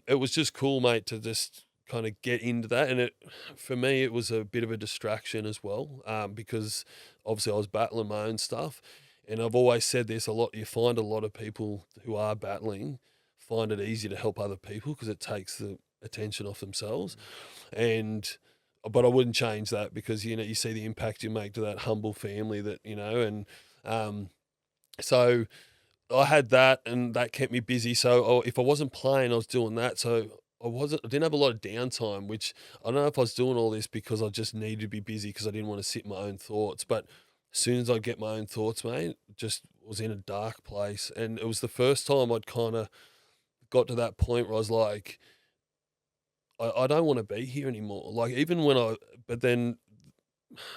it was just cool, mate, to just kind of get into that. And for me, it was a bit of a distraction as well, because obviously I was battling my own stuff. And I've always said this a lot. You find a lot of people who are battling find it easy to help other people because it takes the attention off themselves. But I wouldn't change that because, you see the impact you make to that humble family that, so I had that and that kept me busy. So if I wasn't playing, I was doing that. So I didn't have a lot of downtime, which I don't know if I was doing all this because I just needed to be busy because I didn't want to sit in my own thoughts. But as soon as I get my own thoughts, mate, just was in a dark place. And it was the first time I'd kind of got to that point where I was like, I don't want to be here anymore. Like but then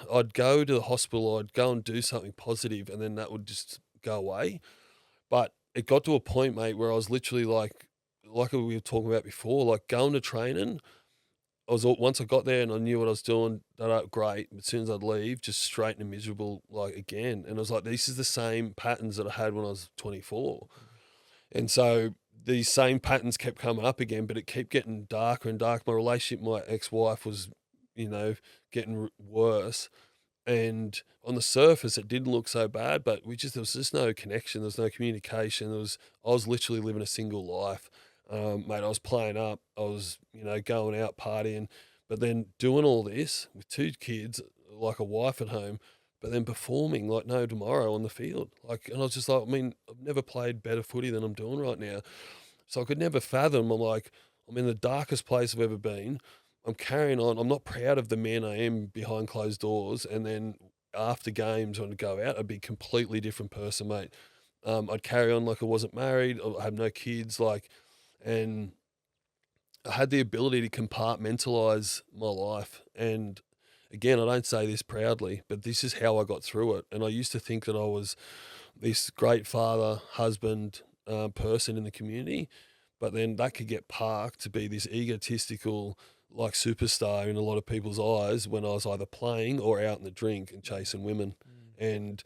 I'd go to the hospital, I'd go and do something positive and then that would just go away. But it got to a point, mate, where I was literally like we were talking about before, like going to training. Once I got there and I knew what I was doing, great. But as soon as I'd leave, just straight and miserable, like again. And I was like, this is the same patterns that I had when I was 24. And so these same patterns kept coming up again, but it kept getting darker and darker. My relationship with my ex-wife was, getting worse. And on the surface, it didn't look so bad, but there was just no connection. There was no communication. I was literally living a single life. Mate, I was playing up. I was, going out partying, but then doing all this with 2 kids, like a wife at home, but then performing like no tomorrow on the field. And I was just like, I've never played better footy than I'm doing right now. So I could never fathom. I'm in the darkest place I've ever been. I'm carrying on. I'm not proud of the man I am behind closed doors. And then after games, when I go out, I'd be a completely different person, mate. I'd carry on like I wasn't married. I have no kids, and I had the ability to compartmentalize my life. And again, I don't say this proudly, but this is how I got through it. And I used to think that I was this great father, husband, person in the community, but then that could get parked to be this egotistical, like superstar in a lot of people's eyes when I was either playing or out in the drink and chasing women. And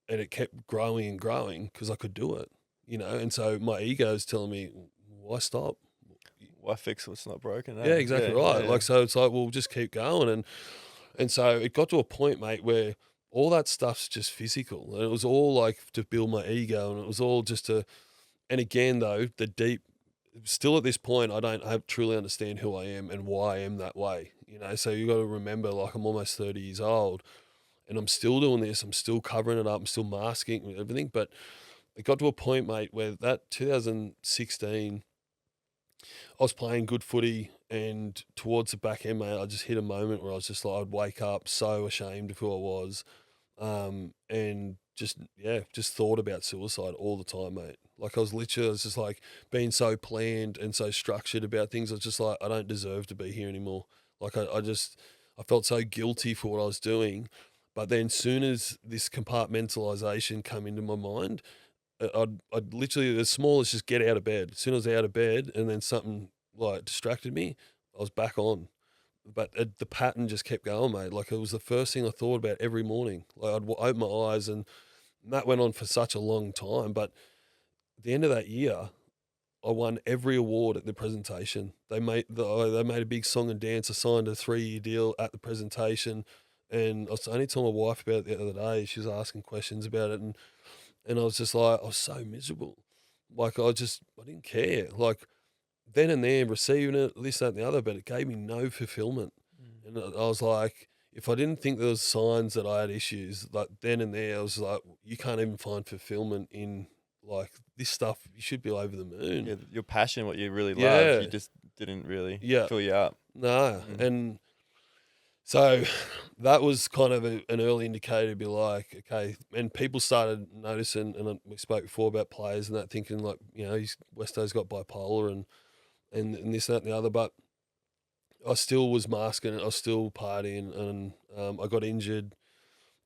it kept growing and growing because I could do it, and so my ego is telling me, why stop? Why fix what's not broken? Eh? Yeah, exactly right. Yeah. So it's like, we'll just keep going. And so it got to a point, mate, where all that stuff's just physical. And it was all like to build my ego, and it was all just and again, though, still at this point, I don't truly understand who I am and why I am that way. So you got to remember, like, I'm almost 30 years old and I'm still doing this. I'm still covering it up. I'm still masking and everything. But it got to a point, mate, where that 2016, I was playing good footy, and towards the back end, mate, I just hit a moment where I was just like, I'd wake up so ashamed of who I was, and just thought about suicide all the time, mate. Like I was just like being so planned and so structured about things. I was just like, I don't deserve to be here anymore. Like I felt so guilty for what I was doing. But then soon as this compartmentalization came into my mind, I'd literally, as small as just get out of bed. As soon as I was out of bed and then something like distracted me, I was back on. But the pattern just kept going, mate. Like it was the first thing I thought about every morning. Like I'd open my eyes, and that went on for such a long time. But at the end of that year, I won every award at the presentation. They made a big song and dance. I signed a 3-year deal at the presentation, and I was only telling my wife about it the other day. She was asking questions about it, and I was just like, I was so miserable. Like I didn't care. Like then and there, receiving it, this, that, and the other, but it gave me no fulfillment. And I was like, if I didn't think there was signs that I had issues, like then and there, I was like, you can't even find fulfillment in like this stuff. You should be over the moon. Yeah, your passion, what you really Yeah. love, you just didn't really Yeah. fill you up. No. And so that was kind of an early indicator to be like, okay, and people started noticing, and we spoke before about players and that, thinking like, Westo's got bipolar and this, that, and the other, but I still was masking it. I was still partying, and I got injured.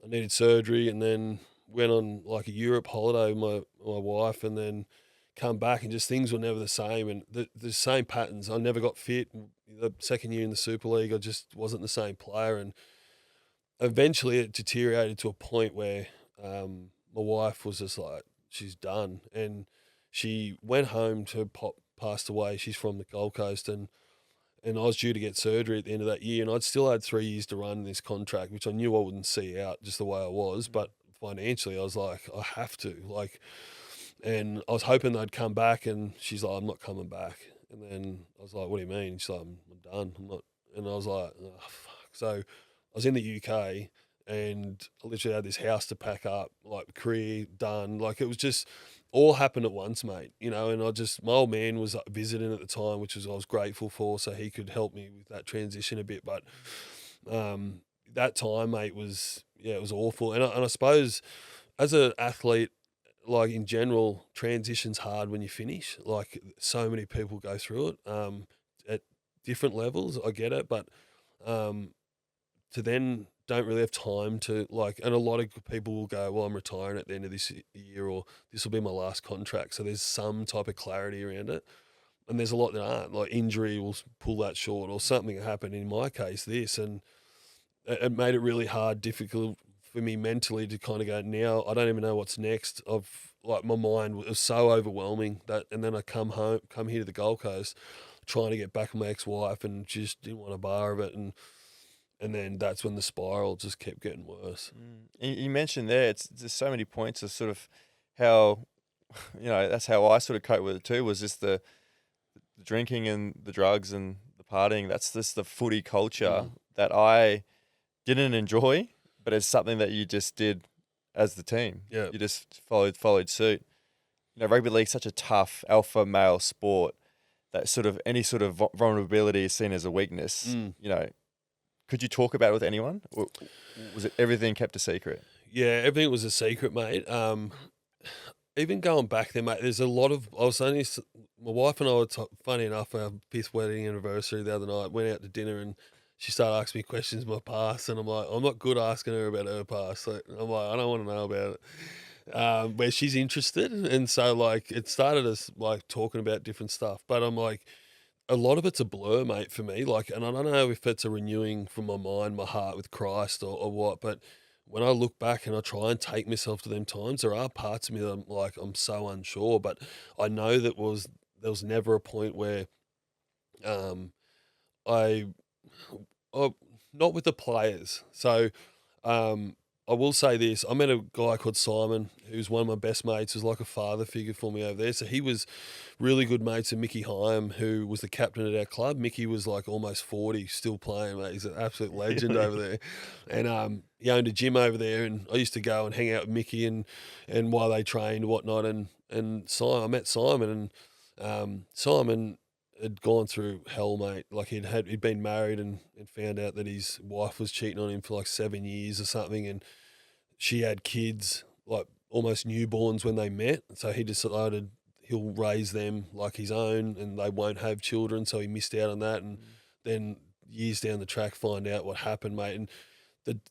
I needed surgery, and then went on like a Europe holiday with my wife, and then come back, and just things were never the same, and the same patterns. I never got fit. The second year in the Super League, I just wasn't the same player, and eventually it deteriorated to a point where my wife was just like, she's done, and she went home to passed away. She's from the Gold Coast, and I was due to get surgery at the end of that year, and I'd still had 3 years to run this contract, which I knew I wouldn't see out just the way I was. But financially. I was like, I have to, like, and I was hoping they'd come back, and she's like, I'm not coming back. And then I was like, what do you mean? She's like, I'm done. I'm not. And I was like, oh, fuck. So I was in the UK, and I literally had this house to pack up, like career done. Like it was just all happened at once, mate. You know, and my old man was visiting at the time, which I was grateful for, so he could help me with that transition a bit. But that time, mate, it was awful. And I suppose as an athlete, like in general, transition's hard when you finish. Like so many people go through it at different levels. I get it, but to then don't really have time to like, and a lot of people will go, well, I'm retiring at the end of this year, or this will be my last contract. So there's some type of clarity around it. And there's a lot that aren't, like injury will pull that short, or something happened in my case, this, and it made it really difficult for me mentally to kind of go, now I don't even know what's next. Like my mind was so overwhelming that, and then I come here to the Gold Coast, trying to get back with my ex-wife, and just didn't want a bar of it, and then that's when the spiral just kept getting worse. You mentioned there, there's so many points of sort of how, that's how I sort of cope with it too, was just the drinking and the drugs and the partying. That's just the footy culture that I didn't enjoy, but it's something that you just did as the team. Yeah. You just followed suit. Rugby league's such a tough alpha male sport that sort of any sort of vulnerability is seen as a weakness. Could you talk about it with anyone? Or was it everything kept a secret? Yeah, everything was a secret, mate. Even going back there, mate, there's a lot of, my wife and I were, funny enough, our 5th wedding anniversary the other night, went out to dinner, and she started asking me questions of my past, and I'm like, I'm not good asking her about her past. Like, I'm like, I don't want to know about it. Where she's interested. And so like, it started us like talking about different stuff, but I'm like, a lot of it's a blur, mate, for me. Like, and I don't know if it's a renewing from my mind, my heart with Christ, or what, but when I look back and I try and take myself to them times, there are parts of me that I'm so unsure, but I know there was never a point where I not with the players. So I will say this. I met a guy called Simon, who's one of my best mates, who's like a father figure for me over there. So he was really good mates with Mickey Hyam, who was the captain at our club. Mickey was like almost 40, still playing, mate. He's an absolute legend over there. And he owned a gym over there, and I used to go and hang out with Mickey and while they trained and whatnot. And Simon, I met Simon, and Simon had gone through hell, mate. Like he'd been married and found out that his wife was cheating on him for like 7 years or something, and she had kids, like almost newborns when they met. So he decided he'll raise them like his own, and they won't have children. So he missed out on that, and then years down the track, find out what happened, mate. And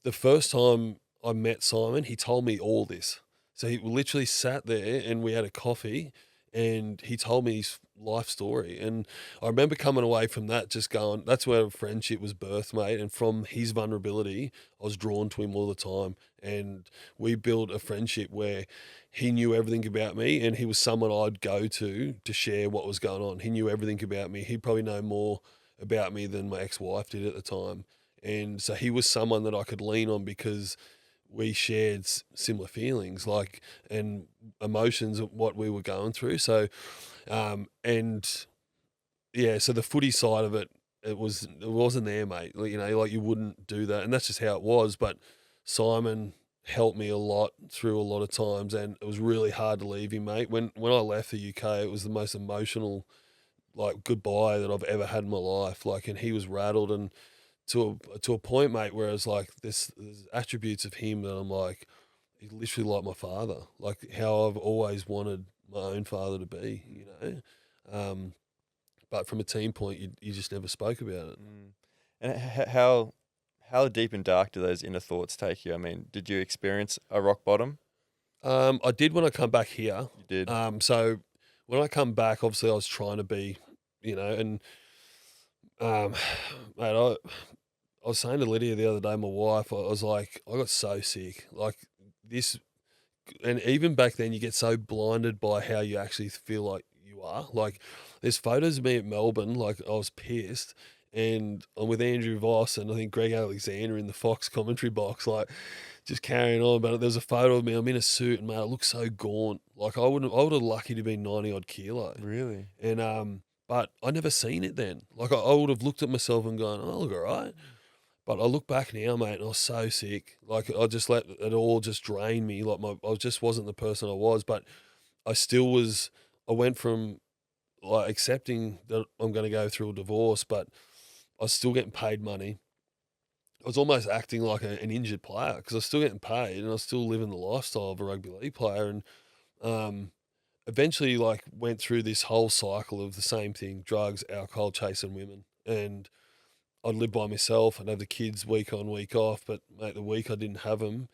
the first time I met Simon, he told me all this. So he literally sat there and we had a coffee, and he told me his life story. And I remember coming away from that just going, that's where a friendship was birthed, mate. And from his vulnerability, I was drawn to him all the time. And we built a friendship where he knew everything about me, and he was someone I'd go to share what was going on. He knew everything about me. He'd probably know more about me than my ex-wife did at the time. And so he was someone that I could lean on because we shared similar feelings, like, and emotions of what we were going through. So, and yeah, so the footy side of it, it wasn't there, mate. Like, like you wouldn't do that, and that's just how it was. But Simon helped me a lot through a lot of times, and it was really hard to leave him, mate. When I left the UK, it was the most emotional, like, goodbye that I've ever had in my life. Like, and he was rattled, and to a point, mate, where it's like there's attributes of him that I'm like, he's literally like my father, like how I've always wanted my own father to be, But from a team point, you just never spoke about it. And how deep and dark do those inner thoughts take you? I mean, did you experience a rock bottom? I did when I come back here. You did. So when I come back, obviously I was trying to be, and mate, I was saying to Lydia the other day, my wife, I was like, I got so sick, like this, and even back then you get so blinded by how you actually feel like you are. Like there's photos of me at Melbourne, like I was pissed, and I'm with Andrew Voss and I think Greg Alexander in the Fox commentary box, like just carrying on. But there's a photo of me. I'm in a suit, and mate, I look so gaunt. Like I would have lucky to be 90 odd kilo. Really? And but I never seen it then. Like I would have looked at myself and gone, "Oh, I look all right." But I look back now, mate, and I was so sick. Like I just let it all just drain me. Like I just wasn't the person I was. But I still was. I went from like accepting that I'm going to go through a divorce, but I was still getting paid money. I was almost acting like an injured player because I was still getting paid and I was still living the lifestyle of a rugby league player. And um, eventually, like, went through this whole cycle of the same thing: drugs, alcohol, chasing women. And I'd live by myself and have the kids week on, week off. But mate, the week I didn't have them,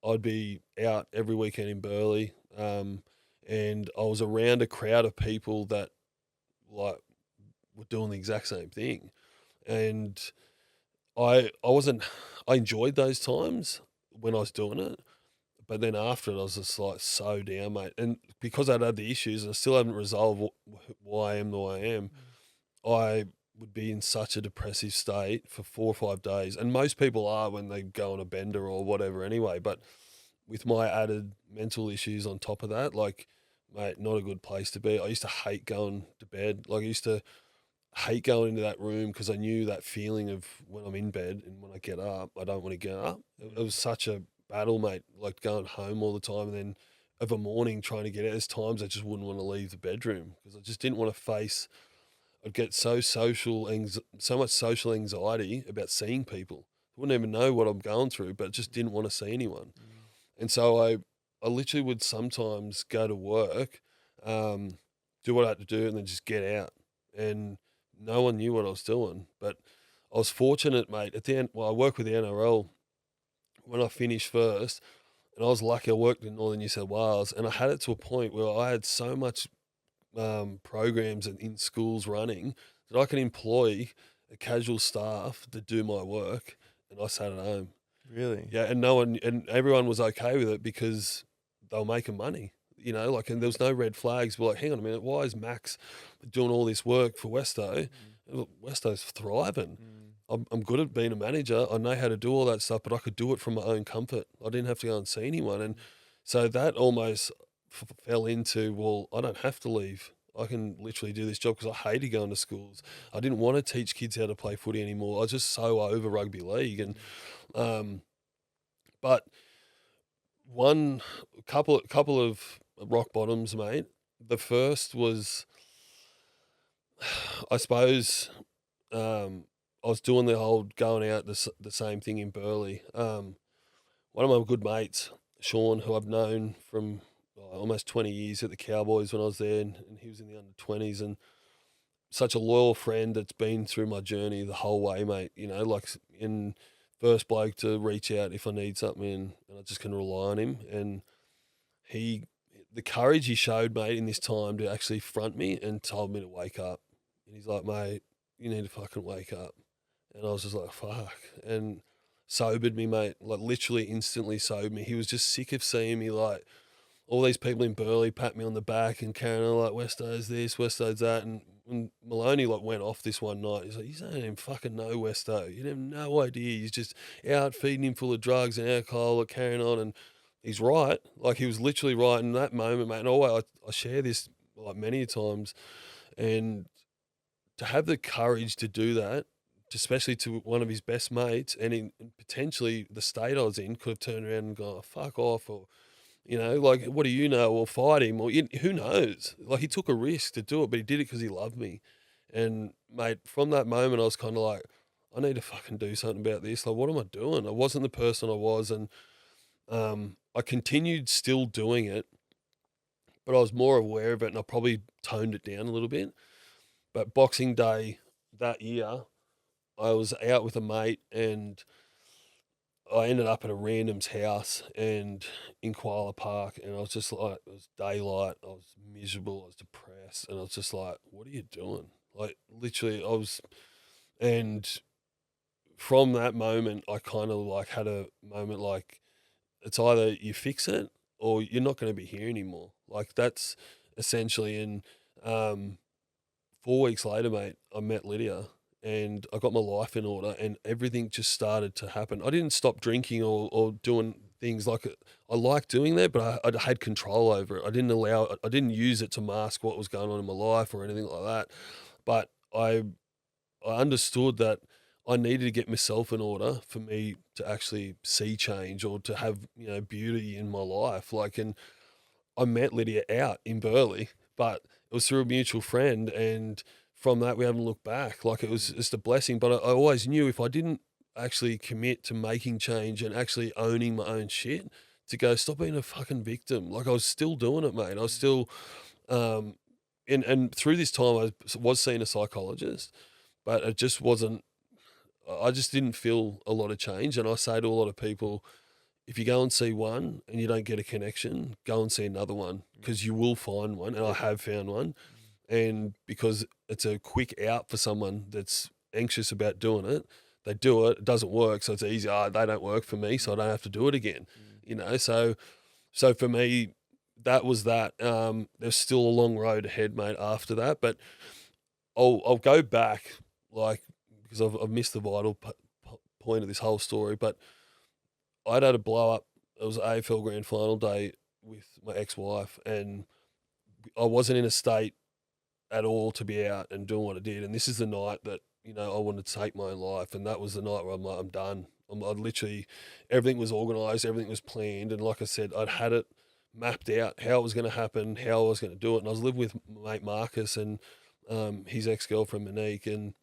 I'd be out every weekend in Burleigh, and I was around a crowd of people that like were doing the exact same thing, and I wasn't. I enjoyed those times when I was doing it, but then after it, I was just like so down, mate. And because I'd had the issues and I still haven't resolved why I am the way I am, I would be in such a depressive state for 4 or 5 days. And most people are when they go on a bender or whatever anyway. But with my added mental issues on top of that, like, mate, not a good place to be. I used to hate going to bed. Like, I used to hate going into that room because I knew that feeling of when I'm in bed and when I get up, I don't want to get up. It was such a battle, mate, like going home all the time and then of a morning trying to get out. There's times I just wouldn't want to leave the bedroom because I just didn't want to face. I'd get so so much social anxiety about seeing people. I wouldn't even know what I'm going through, but just didn't want to see anyone. And so I literally would sometimes go to work, do what I had to do, and then just get out. And no one knew what I was doing. But I was fortunate, mate. At the end, well, I worked with the NRL when I finished first, and I was lucky. I worked in Northern New South Wales, and I had it to a point where I had so much programs in schools running that I could employ a casual staff to do my work, and I sat at home. Really? Yeah, and no one and everyone was okay with it because they were making money, like, and there was no red flags. We're like, hang on a minute, why is Max doing all this work for Westo? Look, Westo's thriving. I'm good at being a manager. I know how to do all that stuff, but I could do it from my own comfort. I didn't have to go and see anyone. And so that almost fell into, well, I don't have to leave. I can literally do this job because I hated going to schools. I didn't want to teach kids how to play footy anymore. I was just so over rugby league. And but one couple of rock bottoms, mate. The first was, I suppose, I was doing the whole going out the same thing in Burleigh. One of my good mates, Sean, who I've known from almost 20 years at the Cowboys when I was there, and he was in the under-20s, and such a loyal friend that's been through my journey the whole way, mate. Like, in first bloke to reach out if I need something, and I just can rely on him. And the courage he showed, mate, in this time to actually front me and told me to wake up. And he's like, mate, you need to fucking wake up. And I was just like, fuck. And sobered me, mate, like literally instantly sobered me. He was just sick of seeing me, like, all these people in Burleigh pat me on the back and carrying on like, Westo's this, Westo's that. And when Maloney like went off this one night, he's like, you don't even fucking know Westo. You have no idea. He's just out feeding him full of drugs and alcohol, like, carrying on. And he's right. Like, he was literally right in that moment, mate. And always, I share this like many times. And to have the courage to do that, especially to one of his best mates, and potentially the state I was in, could have turned around and gone, oh, fuck off, or, like, what do you know, or fight him, or who knows? Like, he took a risk to do it, but he did it because he loved me. And, mate, from that moment, I was kind of like, I need to fucking do something about this. Like, what am I doing? I wasn't the person I was, and I continued still doing it, but I was more aware of it, and I probably toned it down a little bit. But Boxing Day that year, I was out with a mate, and I ended up at a random's house and in Koala Park, and I was just like, it was daylight, I was miserable, I was depressed, and I was just like, what are you doing? Like, literally, and from that moment, I kind of like had a moment like, it's either you fix it or you're not going to be here anymore. Like, that's essentially, and 4 weeks later, mate, I met Lydia, and I got my life in order, and everything just started to happen. I didn't stop drinking or doing things like I liked doing that, but I had control over it. I didn't use it to mask what was going on in my life or anything like that. But I understood that I needed to get myself in order for me to actually see change or to have, beauty in my life. Like, and I met Lydia out in Burleigh, but it was through a mutual friend, and from that we haven't looked back. Like, it was just a blessing. But I always knew if I didn't actually commit to making change and actually owning my own shit, to go stop being a fucking victim. Like, I was still doing it, mate. I was still, um, and through this time I was seeing a psychologist, but it just wasn't. I just didn't feel a lot of change. And I say to a lot of people, if you go and see one and you don't get a connection, go and see another one, because you will find one. And I have found one. And because it's a quick out for someone that's anxious about doing it, they do it, it doesn't work. So it's easy. Oh, they don't work for me, so I don't have to do it again. So for me, that was that. There's still a long road ahead, mate, after that. But I'll go back, like, because I've missed the vital point of this whole story. But I'd had a blow up. It was AFL Grand Final day with my ex-wife, and I wasn't in a state at all to be out and doing what I did. And this is the night that, I wanted to take my own life. And that was the night where I'm like, I'm done. I'd literally, everything was organised, everything was planned. And like I said, I'd had it mapped out, how it was going to happen, how I was going to do it. And I was living with my mate Marcus and his ex-girlfriend Monique, and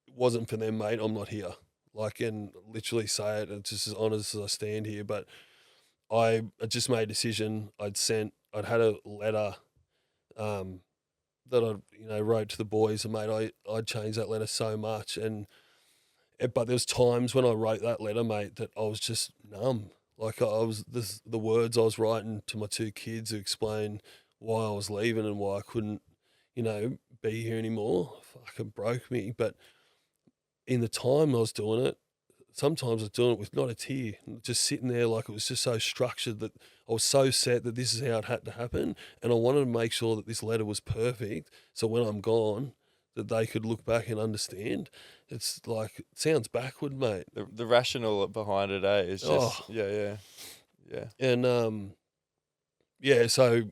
it wasn't for them, mate, I'm not here. Like, and literally say it, it's just as honest as I stand here. But I just made a decision. I'd had a letter that I wrote to the boys, and mate, I changed that letter so much. But there's times when I wrote that letter, mate, that I was just numb. Like, the words I was writing to my two kids to explain why I was leaving and why I couldn't, be here anymore. Fucking broke me. But in the time I was doing it, sometimes I was doing it with not a tear, just sitting there, like, it was just so structured that I was so set that this is how it had to happen. And I wanted to make sure that this letter was perfect, so when I'm gone, that they could look back and understand. It's like, it sounds backward, mate. The rationale behind it, is just, yeah. And, so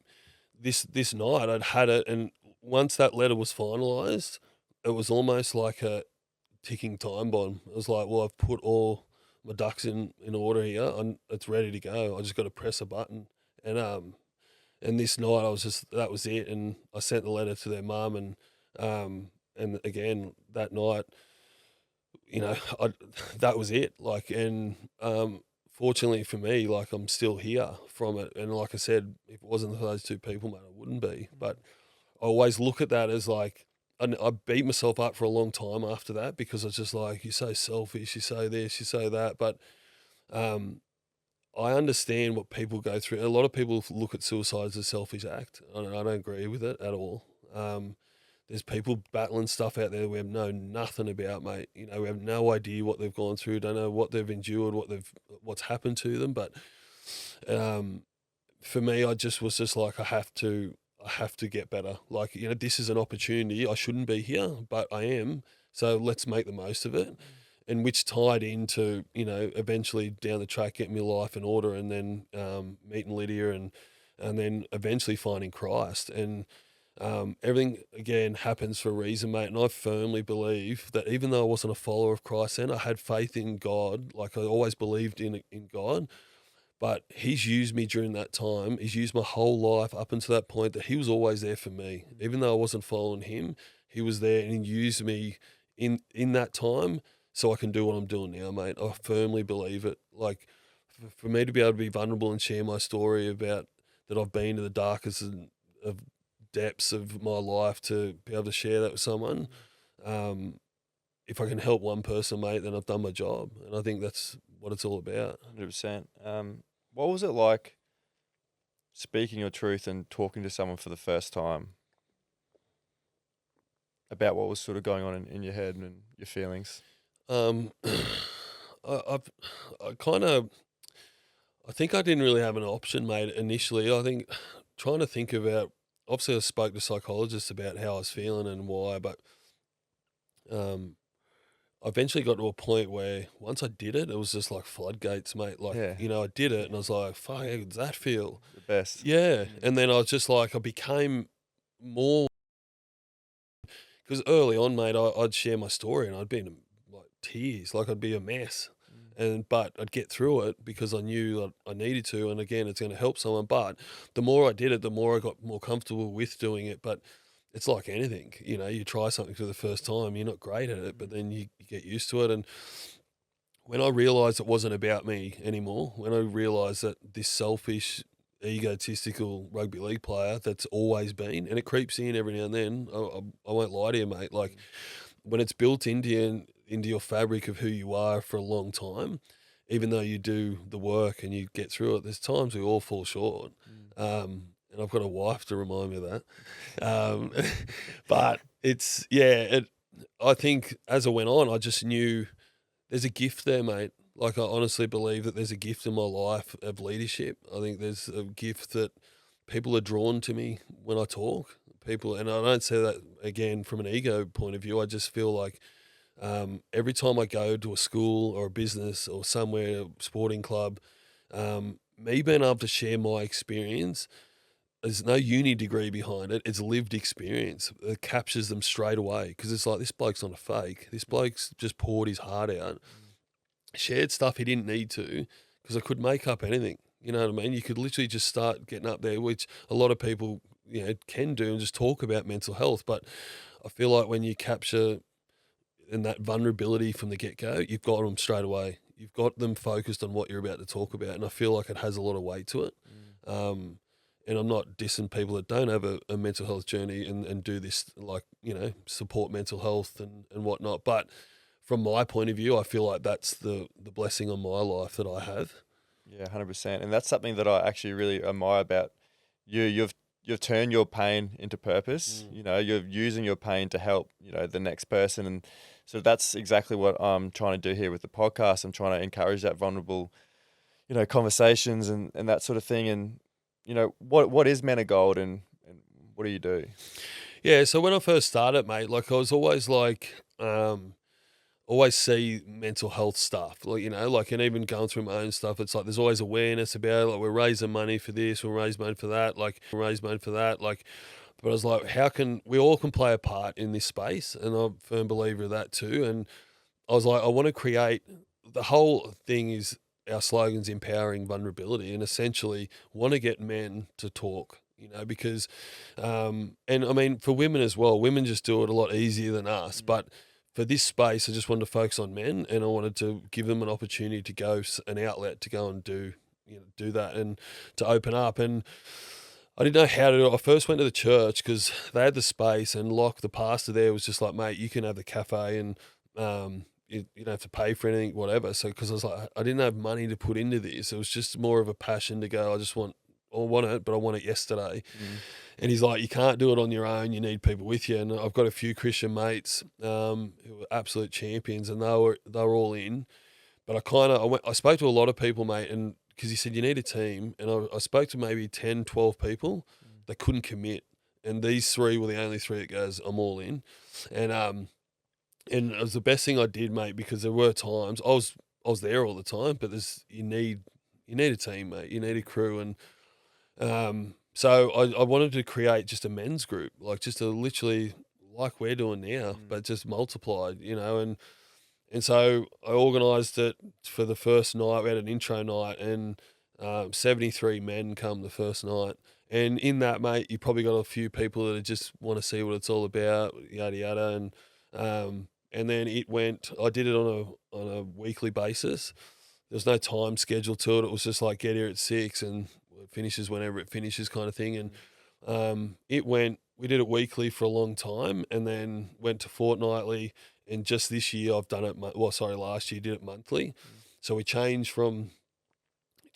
this night I'd had it, and once that letter was finalised, it was almost like a ticking time bomb. It was like, well, I've put all my ducks in order here, and it's ready to go. I just got to press a button. And this night that was it. And I sent the letter to their mum, and again that night, that was it. Like, and fortunately for me, like, I'm still here from it. And like I said, if it wasn't for those two people, mate, I wouldn't be. But I always look at that as like, and I beat myself up for a long time after that, because I was just like, you're so selfish, you say this, you say that. But I understand what people go through. A lot of people look at suicide as a selfish act. I don't agree with it at all. There's people battling stuff out there we have know nothing about, mate. We have no idea what they've gone through, don't know what they've endured, what's happened to them. But for me, I just was just like, I have to get better. Like, this is an opportunity. I shouldn't be here, but I am. So let's make the most of it. And which tied into, eventually down the track, getting my life in order, and then meeting Lydia, and then eventually finding Christ. And everything, again, happens for a reason, mate. And I firmly believe that even though I wasn't a follower of Christ then, I had faith in God. Like, I always believed in God. But he's used me during that time. He's used my whole life up until that point, that he was always there for me. Even though I wasn't following him, he was there, and he used me in that time so I can do what I'm doing now, mate. I firmly believe it. Like, for me to be able to be vulnerable and share my story about that I've been to the darkest of depths of my life, to be able to share that with someone, if I can help one person, mate, then I've done my job. And I think that's what it's all about. 100%. What was it like speaking your truth and talking to someone for the first time about what was sort of going on in your head and your feelings? I think I didn't really have an option, mate, initially. I think trying to think about, obviously I spoke to psychologists about how I was feeling and why, but I eventually got to a point where once I did it, it was just like floodgates, mate. Like, Yeah. I did it and I was like, fuck, how does that feel? The best. Yeah. And then I was just like, I became more, because early on, mate, I'd share my story and I'd be in like tears, like I'd be a mess. But I'd get through it because I knew that I needed to. And again, it's going to help someone. But the more I did it, the more I got more comfortable with doing it. But it's like anything, you try something for the first time, you're not great at it, but then you get used to it. And when I realised it wasn't about me anymore, when I realised that this selfish, egotistical rugby league player that's always been, and it creeps in every now and then, I won't lie to you, mate, like when it's built into your fabric of who you are for a long time, even though you do the work and you get through it, there's times we all fall short. And I've got a wife to remind me of that. But it's, I think as I went on, I just knew there's a gift there, mate. Like I honestly believe that there's a gift in my life of leadership. I think there's a gift that people are drawn to me when I talk. People, and I don't say that again from an ego point of view. I just feel like every time I go to a school or a business or somewhere, a sporting club, me being able to share my experience, there's no uni degree behind it. It's lived experience. It captures them straight away because it's like, this bloke's not a fake. This bloke's just poured his heart out, shared stuff he didn't need to, because I could make up anything. You know what I mean? You could literally just start getting up there, which a lot of people, can do and just talk about mental health. But I feel like when you capture and that vulnerability from the get-go, you've got them straight away. You've got them focused on what you're about to talk about. And I feel like it has a lot of weight to it. And I'm not dissing people that don't have a mental health journey and do this, like, support mental health and whatnot. But from my point of view, I feel like that's the blessing on my life that I have. Yeah, 100%. And that's something that I actually really admire about you. You've turned your pain into purpose. You're using your pain to help, the next person. And so that's exactly what I'm trying to do here with the podcast. I'm trying to encourage that vulnerable, conversations and that sort of thing. And, what is Men of Gold and what do you do? Yeah, so when I first started, mate, like I was always like, always see mental health stuff, like, and even going through my own stuff, it's like there's always awareness about it, like we're raising money for this, we'll raise money for that, but I was like, how can we all can play a part in this space? And I'm a firm believer of that too. And I was like, I want to create, the whole thing is our slogan's empowering vulnerability, and essentially want to get men to talk, because, and I mean, for women as well, women just do it a lot easier than us, but for this space, I just wanted to focus on men, and I wanted to give them an opportunity to go, an outlet to go and do that and to open up. And I didn't know how to do it. I first went to the church because they had the space, and Locke, the pastor there, was just like, mate, you can have the cafe and you don't have to pay for anything, whatever. So, because I was like, I didn't have money to put into this. It was just more of a passion to go, I want it, but I want it yesterday. And he's like, you can't do it on your own. You need people with you. And I've got a few Christian mates who are absolute champions, and they were all in. But I spoke to a lot of people, mate, and because he said you need a team, and I spoke to maybe 10, 12 people that couldn't commit. And these three were the only three that goes, I'm all in. And it was the best thing I did, mate, because there were times I was there all the time, but you need a team, mate. You need a crew. And so I wanted to create just a men's group, like just a literally like we're doing now, but just multiplied, and so I organised it for the first night. We had an intro night, and 73 men come the first night. And in that, mate, you probably got a few people that just want to see what it's all about, yada yada. And then I did it on a weekly basis. There's no time schedule to it. It was just like, get here at 6 and it finishes whenever it finishes, kind of thing. And we did it weekly for a long time, and then went to fortnightly. And just this year I've done it, last year did it monthly. So we changed from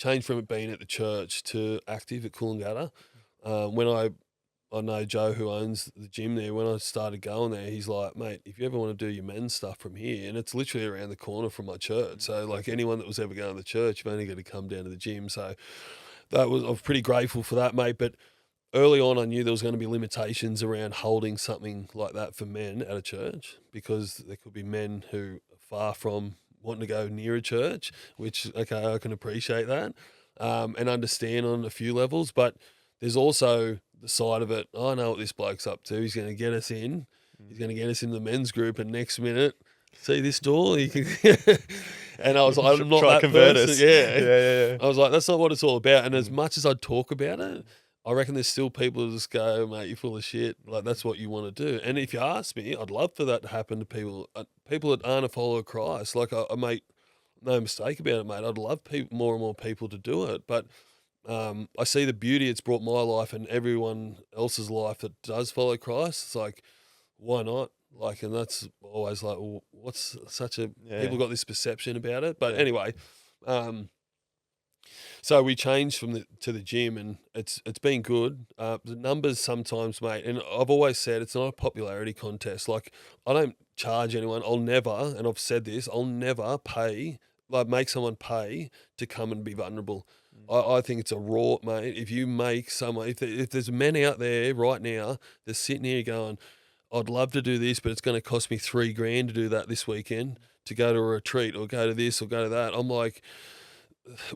it being at the church to active at Coolangatta. When I know Joe, who owns the gym there, when I started going there, he's like, mate, if you ever want to do your men's stuff from here, and it's literally around the corner from my church. So like anyone that was ever going to the church, you've only got to come down to the gym. So I was pretty grateful for that, mate. But early on, I knew there was going to be limitations around holding something like that for men at a church, because there could be men who are far from wanting to go near a church, which, okay, I can appreciate that and understand on a few levels. But there's also the side of it, I know what this bloke's up to. He's going to get us in. He's going to get us in the men's group, and next minute, see this door? You can and I was like, I'm not Try that to convert person. us. Yeah. I was like, that's not what it's all about. And as much as I talk about it, I reckon there's still people who just go, mate, you're full of shit. Like, that's what you want to do. And if you ask me, I'd love for that to happen to people that aren't a follower of Christ. Like, I make no mistake about it, mate. I'd love more and more people to do it. But I see the beauty it's brought my life and everyone else's life that does follow Christ. It's like, why not? Like, and that's always like, well, what's such a people got this perception about it. But anyway, so we changed to the gym, and it's been good. The numbers sometimes, mate, and I've always said it's not a popularity contest. Like, I don't charge anyone. I'll never, and I've said this, I'll never make someone pay to come and be vulnerable. I think it's a rort, mate. If you make someone, if there's men out there right now that's sitting here going, I'd love to do this, but it's going to cost me $3,000 to do that this weekend, to go to a retreat or go to this or go to that. I'm like,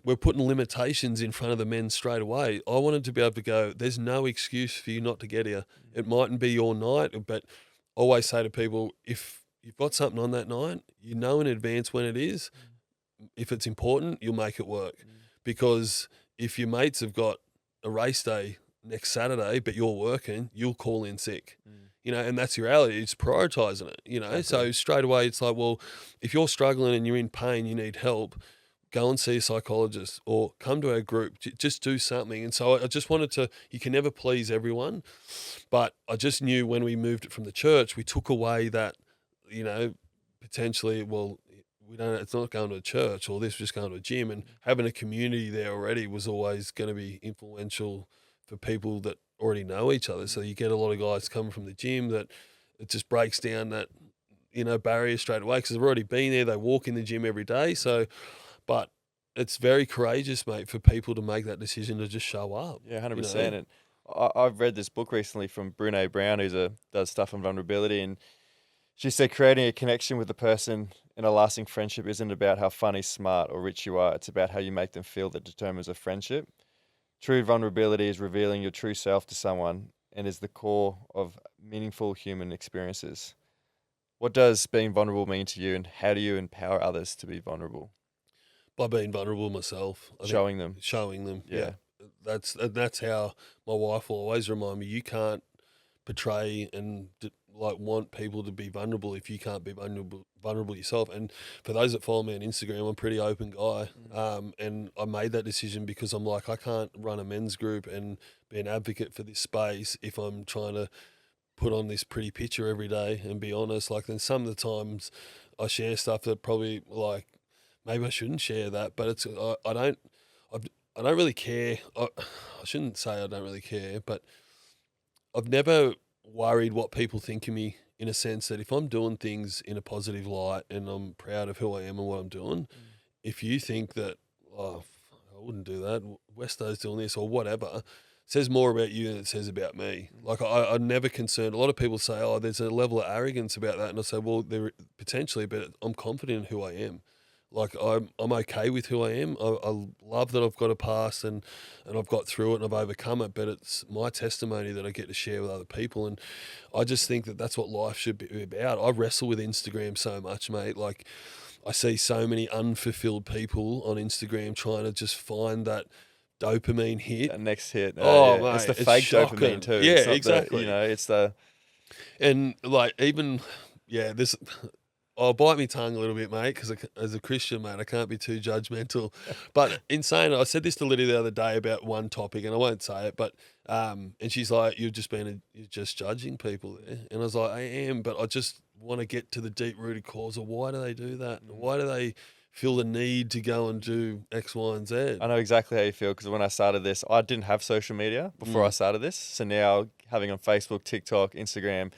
we're putting limitations in front of the men straight away. I wanted to be able to go, there's no excuse for you not to get here. It mightn't be your night, but I always say to people, if you've got something on that night, you know in advance when it is. If it's important, you'll make it work. Because if your mates have got a race day next Saturday, but you're working, you'll call in sick. You know, and that's your reality. It's prioritising it, you know. Exactly. So straight away it's like, well, if you're struggling and you're in pain, you need help, go and see a psychologist or come to our group. Just do something. And so I just wanted to, you can never please everyone, but I just knew when we moved it from the church, we took away that, you know, potentially, well, it's not going to a church or this, just going to a gym, and having a community there already was always going to be influential for people that already know each other. So you get a lot of guys coming from the gym that it just breaks down that, you know, barrier straight away because they've already been there. They walk in the gym every day. So, but it's very courageous, mate, for people to make that decision to just show up. Yeah, 100%. You know? And I've read this book recently from Brene Brown, who does stuff on vulnerability, and she said creating a connection with the person in a lasting friendship isn't about how funny, smart, or rich you are. It's about how you make them feel that determines a friendship. True vulnerability is revealing your true self to someone and is the core of meaningful human experiences. What does being vulnerable mean to you, and how do you empower others to be vulnerable? By being vulnerable myself. Showing them. Yeah. That's how my wife will always remind me, you can't portray and want people to be vulnerable if you can't be vulnerable yourself. And for those that follow me on Instagram, I'm a pretty open guy. And I made that decision because I'm like, I can't run a men's group and be an advocate for this space if I'm trying to put on this pretty picture every day and be honest. Like, then some of the times I share stuff that probably, like, maybe I shouldn't share that, but it's I don't really care. I shouldn't say I don't really care, but I've never worried what people think of me, in a sense that if I'm doing things in a positive light and I'm proud of who I am and what I'm doing, if you think that, oh, I wouldn't do that, Westo's doing this or whatever, it says more about you than it says about me. Like, I'm never concerned. A lot of people say, oh, there's a level of arrogance about that. And I say, well, there potentially, but I'm confident in who I am. Like, I'm okay with who I am. I love that I've got a past and I've got through it and I've overcome it, but it's my testimony that I get to share with other people. And I just think that that's what life should be about. I wrestle with Instagram so much, mate. Like, I see so many unfulfilled people on Instagram trying to just find that dopamine hit. That next hit. Mate, it's the fake shocking. dopamine too. Yeah, it's not exactly. It's the... And, like, even, this... I'll bite my tongue a little bit, mate, because as a Christian, mate, I can't be too judgmental. But in saying it, I said this to Lydia the other day about one topic, and I won't say it, but and she's like, you're just judging people there. And I was like, I am, but I just want to get to the deep-rooted cause of why do they do that? Why do they feel the need to go and do X, Y, and Z? I know exactly how you feel, because when I started this, I didn't have social media before I started this. So now, having on Facebook, TikTok, Instagram,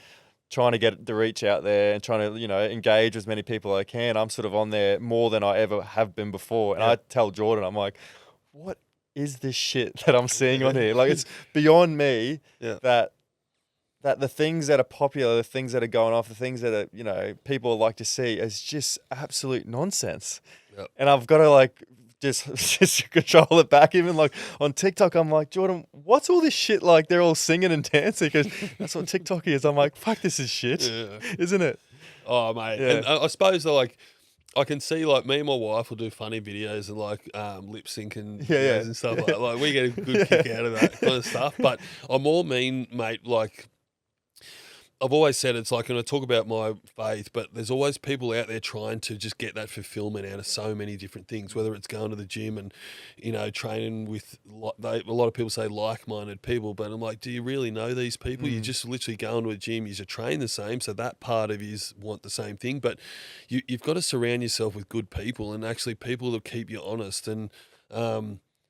trying to get the reach out there and trying to, engage with as many people as I can, I'm sort of on there more than I ever have been before. And I tell Jordan, I'm like, what is this shit that I'm seeing on here? Like, it's beyond me Yeah. that the things that are popular, the things that are going off, the things that are, you know, people like to see is just absolute nonsense. Yep. And I've got to like just control it back. Even like on TikTok, I'm like, Jordan, what's all this shit? Like they're all singing and dancing because that's what TikTok is. I'm like, fuck, this is shit, isn't it? Oh, mate. Yeah. And I suppose like I can see like me and my wife will do funny videos and like lip syncing videos and stuff like that. Like we get a good kick out of that kind of stuff. But I'm more mean, mate, like I've always said it's like, and I talk about my faith, but there's always people out there trying to just get that fulfillment out of so many different things, whether it's going to the gym and, you know, training with, a lot of people say like-minded people, but I'm like, do you really know these people? You just literally go into a gym, you just train the same, so that part of you want the same thing, but you've got to surround yourself with good people and actually people that keep you honest. And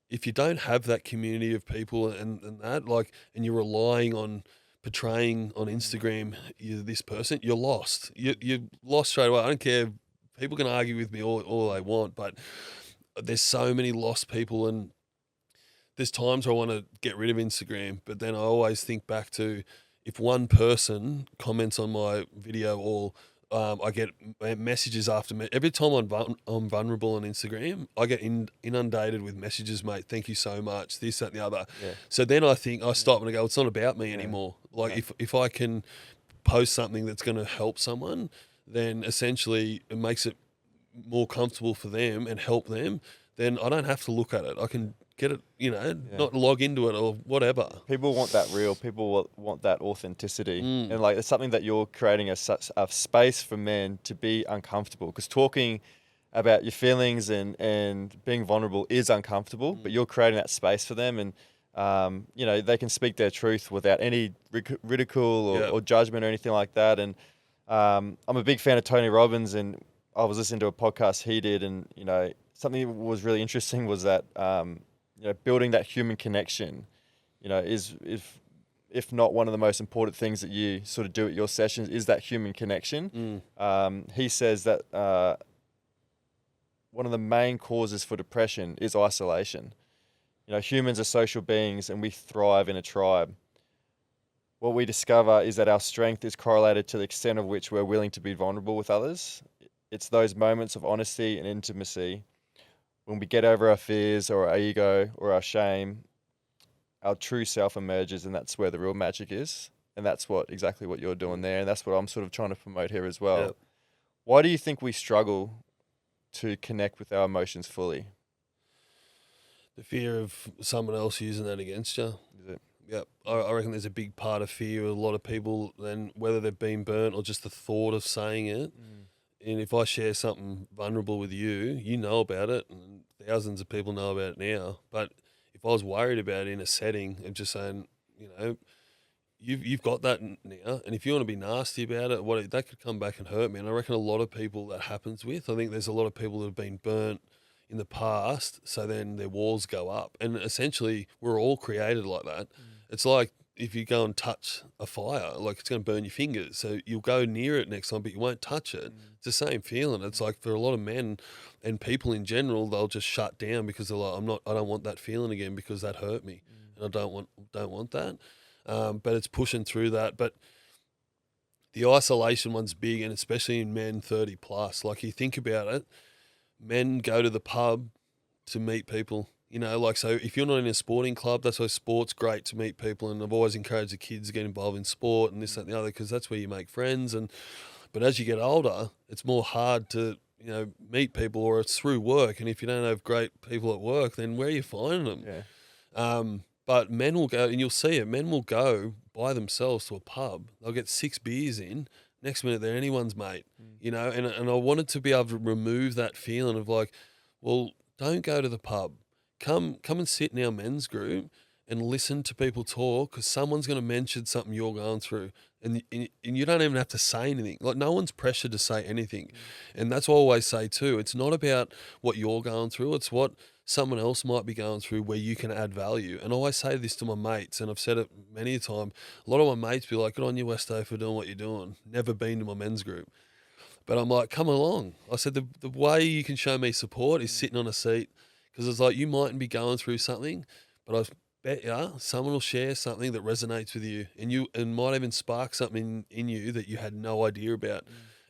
if you don't have that community of people and that, like, and you're relying on portraying on Instagram you're this person, you're lost. You're lost straight away. I don't care. People can argue with me all they want, but there's so many lost people, and there's times where I want to get rid of Instagram, but then I always think back to if one person comments on my video or I get messages after me. Every time I'm vulnerable on Instagram, I get inundated with messages, mate. Thank you so much. This, that, and the other. Yeah. So then I think I stop and I go, it's not about me anymore. Like if I can post something that's going to help someone, then essentially it makes it more comfortable for them and help them. Then I don't have to look at it. I can get it, you know, not log into it or whatever. People want that real. People want that authenticity, and like it's something that you're creating a space for men to be uncomfortable. Because talking about your feelings and being vulnerable is uncomfortable, but you're creating that space for them, and you know, they can speak their truth without any ridicule or judgment or anything like that. And I'm a big fan of Tony Robbins, and I was listening to a podcast he did, and you know, something that was really interesting was that you know, building that human connection, you know, is if not one of the most important things that you sort of do at your sessions is that human connection. He says that one of the main causes for depression is isolation. You know, humans are social beings and we thrive in a tribe. What we discover is that our strength is correlated to the extent of which we're willing to be vulnerable with others. It's those moments of honesty and intimacy when we get over our fears or our ego or our shame, our true self emerges, and that's where the real magic is. And that's exactly what you're doing there. And that's what I'm sort of trying to promote here as well. Yep. Why do you think we struggle to connect with our emotions fully? The fear of someone else using that against you. Is it? Yep. I reckon there's a big part of fear with a lot of people, then whether they've been burnt or just the thought of saying it. And if I share something vulnerable with you, you know about it, and thousands of people know about it now. But if I was worried about it in a setting of just saying, you know, you've got that now, and if you want to be nasty about it, that could come back and hurt me. And I reckon a lot of people that happens with. I think there's a lot of people that have been burnt in the past, so then their walls go up. And essentially, we're all created like that. It's like if you go and touch a fire, like it's going to burn your fingers. So you'll go near it next time, but you won't touch it. It's the same feeling. It's like for a lot of men and people in general, they'll just shut down because they're like, I don't want that feeling again because that hurt me, and I don't want that. But it's pushing through that. But the isolation one's big, and especially in men 30 plus. Like you think about it, men go to the pub to meet people. You know, like, so if you're not in a sporting club, that's why sport's great to meet people. And I've always encouraged the kids to get involved in sport and this, that, and the other, because that's where you make friends. But as you get older, it's more hard to, you know, meet people, or it's through work. And if you don't have great people at work, then where are you finding them? Yeah. But men will go, and you'll see it, men will go by themselves to a pub. They'll get 6 beers in. Next minute, they're anyone's mate, you know. And I wanted to be able to remove that feeling of like, well, don't go to the pub. Come and sit in our men's group and listen to people talk, because someone's going to mention something you're going through, and you don't even have to say anything. Like, no one's pressured to say anything. And that's what I always say too. It's not about what you're going through. It's what someone else might be going through where you can add value. And I always say this to my mates, and I've said it many a time. A lot of my mates be like, good on you, Westo, for doing what you're doing. Never been to my men's group. But I'm like, come along. I said, the way you can show me support is sitting on a seat, Because it's like you mightn't be going through something, but I bet you someone will share something that resonates with you, and might even spark something in you that you had no idea about.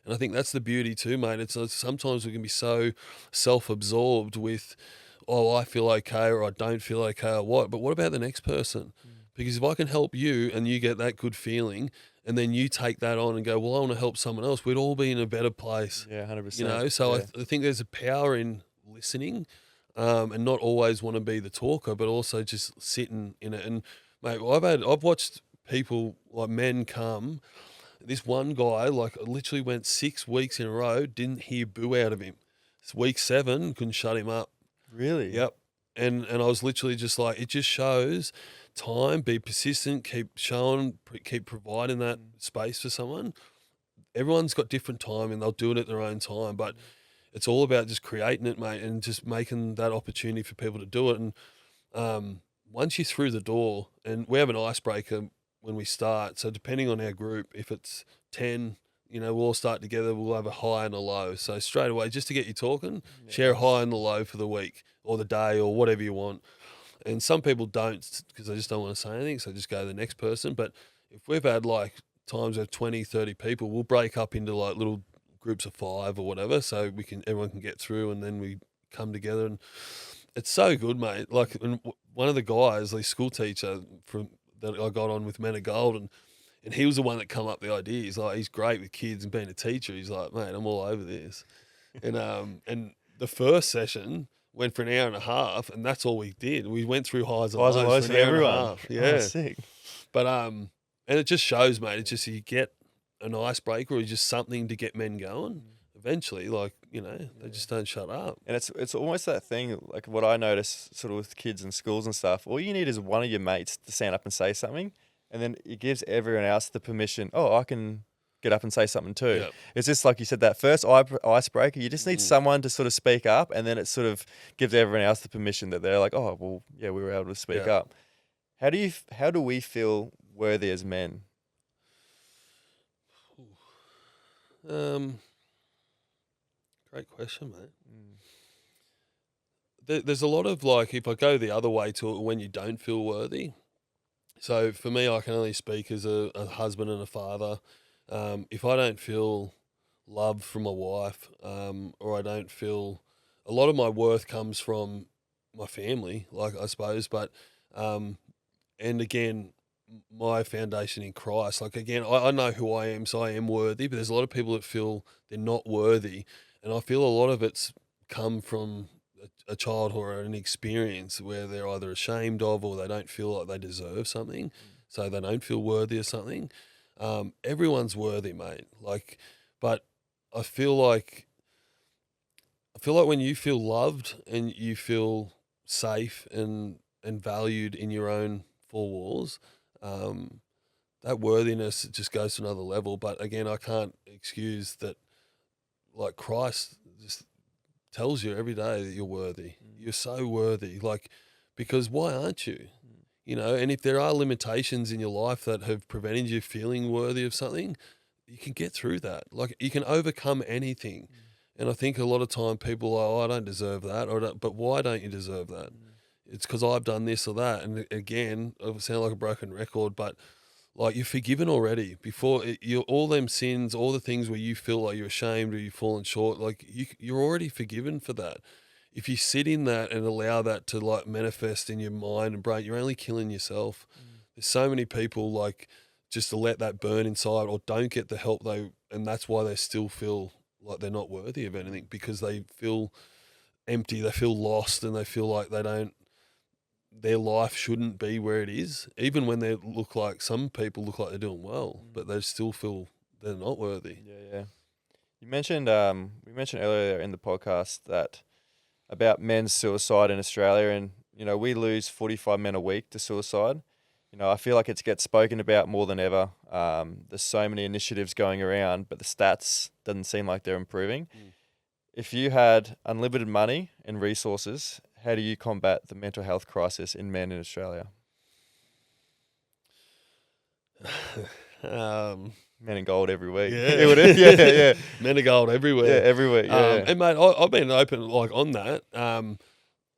And I think that's the beauty too, mate. It's sometimes we can be so self-absorbed with, oh, I feel okay or I don't feel okay or what. But what about the next person? Because if I can help you and you get that good feeling, and then you take that on and go, well, I want to help someone else, we'd all be in a better place. Yeah, 100%. You know, so yeah. I think there's a power in listening, and not always want to be the talker, but also just sitting in it. And mate, I've watched people like men come. This one guy, like, literally went 6 weeks in a row, didn't hear boo out of him. It's week 7, couldn't shut him up. Really? Yep. And I was literally just like, it just shows time, be persistent, keep showing, keep providing that space for someone. Everyone's got different time and they'll do it at their own time, but it's all about just creating it, mate, and just making that opportunity for people to do it. And once you're through the door, and we have an icebreaker when we start, so depending on our group, if it's 10, you know, we'll all start together, we'll have a high and a low. So straight away, just to get you talking, share a high and a low for the week or the day or whatever you want. And some people don't because they just don't want to say anything, so just go to the next person. But if we've had like times of 20, 30 people, we'll break up into like little groups of 5 or whatever, so everyone can get through, and then we come together. And it's so good, mate. Like, and one of the guys, the school teacher that I got on with Men of Gold, and he was the one that come up with the idea. He's like, he's great with kids and being a teacher. He's like, mate, I'm all over this. And the first session went for an hour and a half, and that's all we did. We went through highs and lows for an hour and a half. Yeah. Oh, sick. But and it just shows, mate. It's just you get an icebreaker or just something to get men going. Eventually, like, you know, they just don't shut up. And it's almost that thing, like what I notice sort of with kids in schools and stuff. All you need is one of your mates to stand up and say something, and then it gives everyone else the permission. Oh, I can get up and say something too. Yep. It's just like you said, that first icebreaker. You just need someone to sort of speak up, and then it sort of gives everyone else the permission that they're like, oh, well, yeah, we were able to speak up. How do we feel worthy as men? Great question, mate. There's a lot of, like, if I go the other way to when you don't feel worthy. So for me, I can only speak as a husband and a father. If I don't feel love from my wife, or I don't feel, a lot of my worth comes from my family, like, I suppose, but and again, my foundation in Christ. Like, again, I know who I am, so I am worthy, but there's a lot of people that feel they're not worthy. And I feel a lot of it's come from a childhood or an experience where they're either ashamed of, or they don't feel like they deserve something, so they don't feel worthy of something. Everyone's worthy, mate. Like, but I feel like when you feel loved and you feel safe and valued in your own 4 walls, that worthiness just goes to another level. But again, I can't excuse that. Like, Christ just tells you every day that you're worthy. You're so worthy. Like, because why aren't you? You know, and if there are limitations in your life that have prevented you feeling worthy of something, you can get through that. Like, you can overcome anything. And I think a lot of time people are, oh, I don't deserve that. But why don't you deserve that? It's because I've done this or that. And again, I sound like a broken record, but like, you're forgiven already. Before all them sins, all the things where you feel like you're ashamed or you've fallen short, like, you're already forgiven for that. If you sit in that and allow that to, like, manifest in your mind and brain, you're only killing yourself. There's so many people, like, just to let that burn inside, or don't get the help and that's why they still feel like they're not worthy of anything, because they feel empty, they feel lost, and they feel like their life shouldn't be where it is, even when some people look like they're doing well, but they still feel they're not worthy. Yeah. You mentioned, we mentioned earlier in the podcast about men's suicide in Australia, and, you know, we lose 45 men a week to suicide. You know, I feel like it gets spoken about more than ever. There's so many initiatives going around, but the stats doesn't seem like they're improving. If you had unlimited money and resources, how do you combat the mental health crisis in men in Australia? Men in gold every week. Yeah. Men of gold everywhere. Yeah, everywhere. Yeah. And mate, I've been open, like, on that.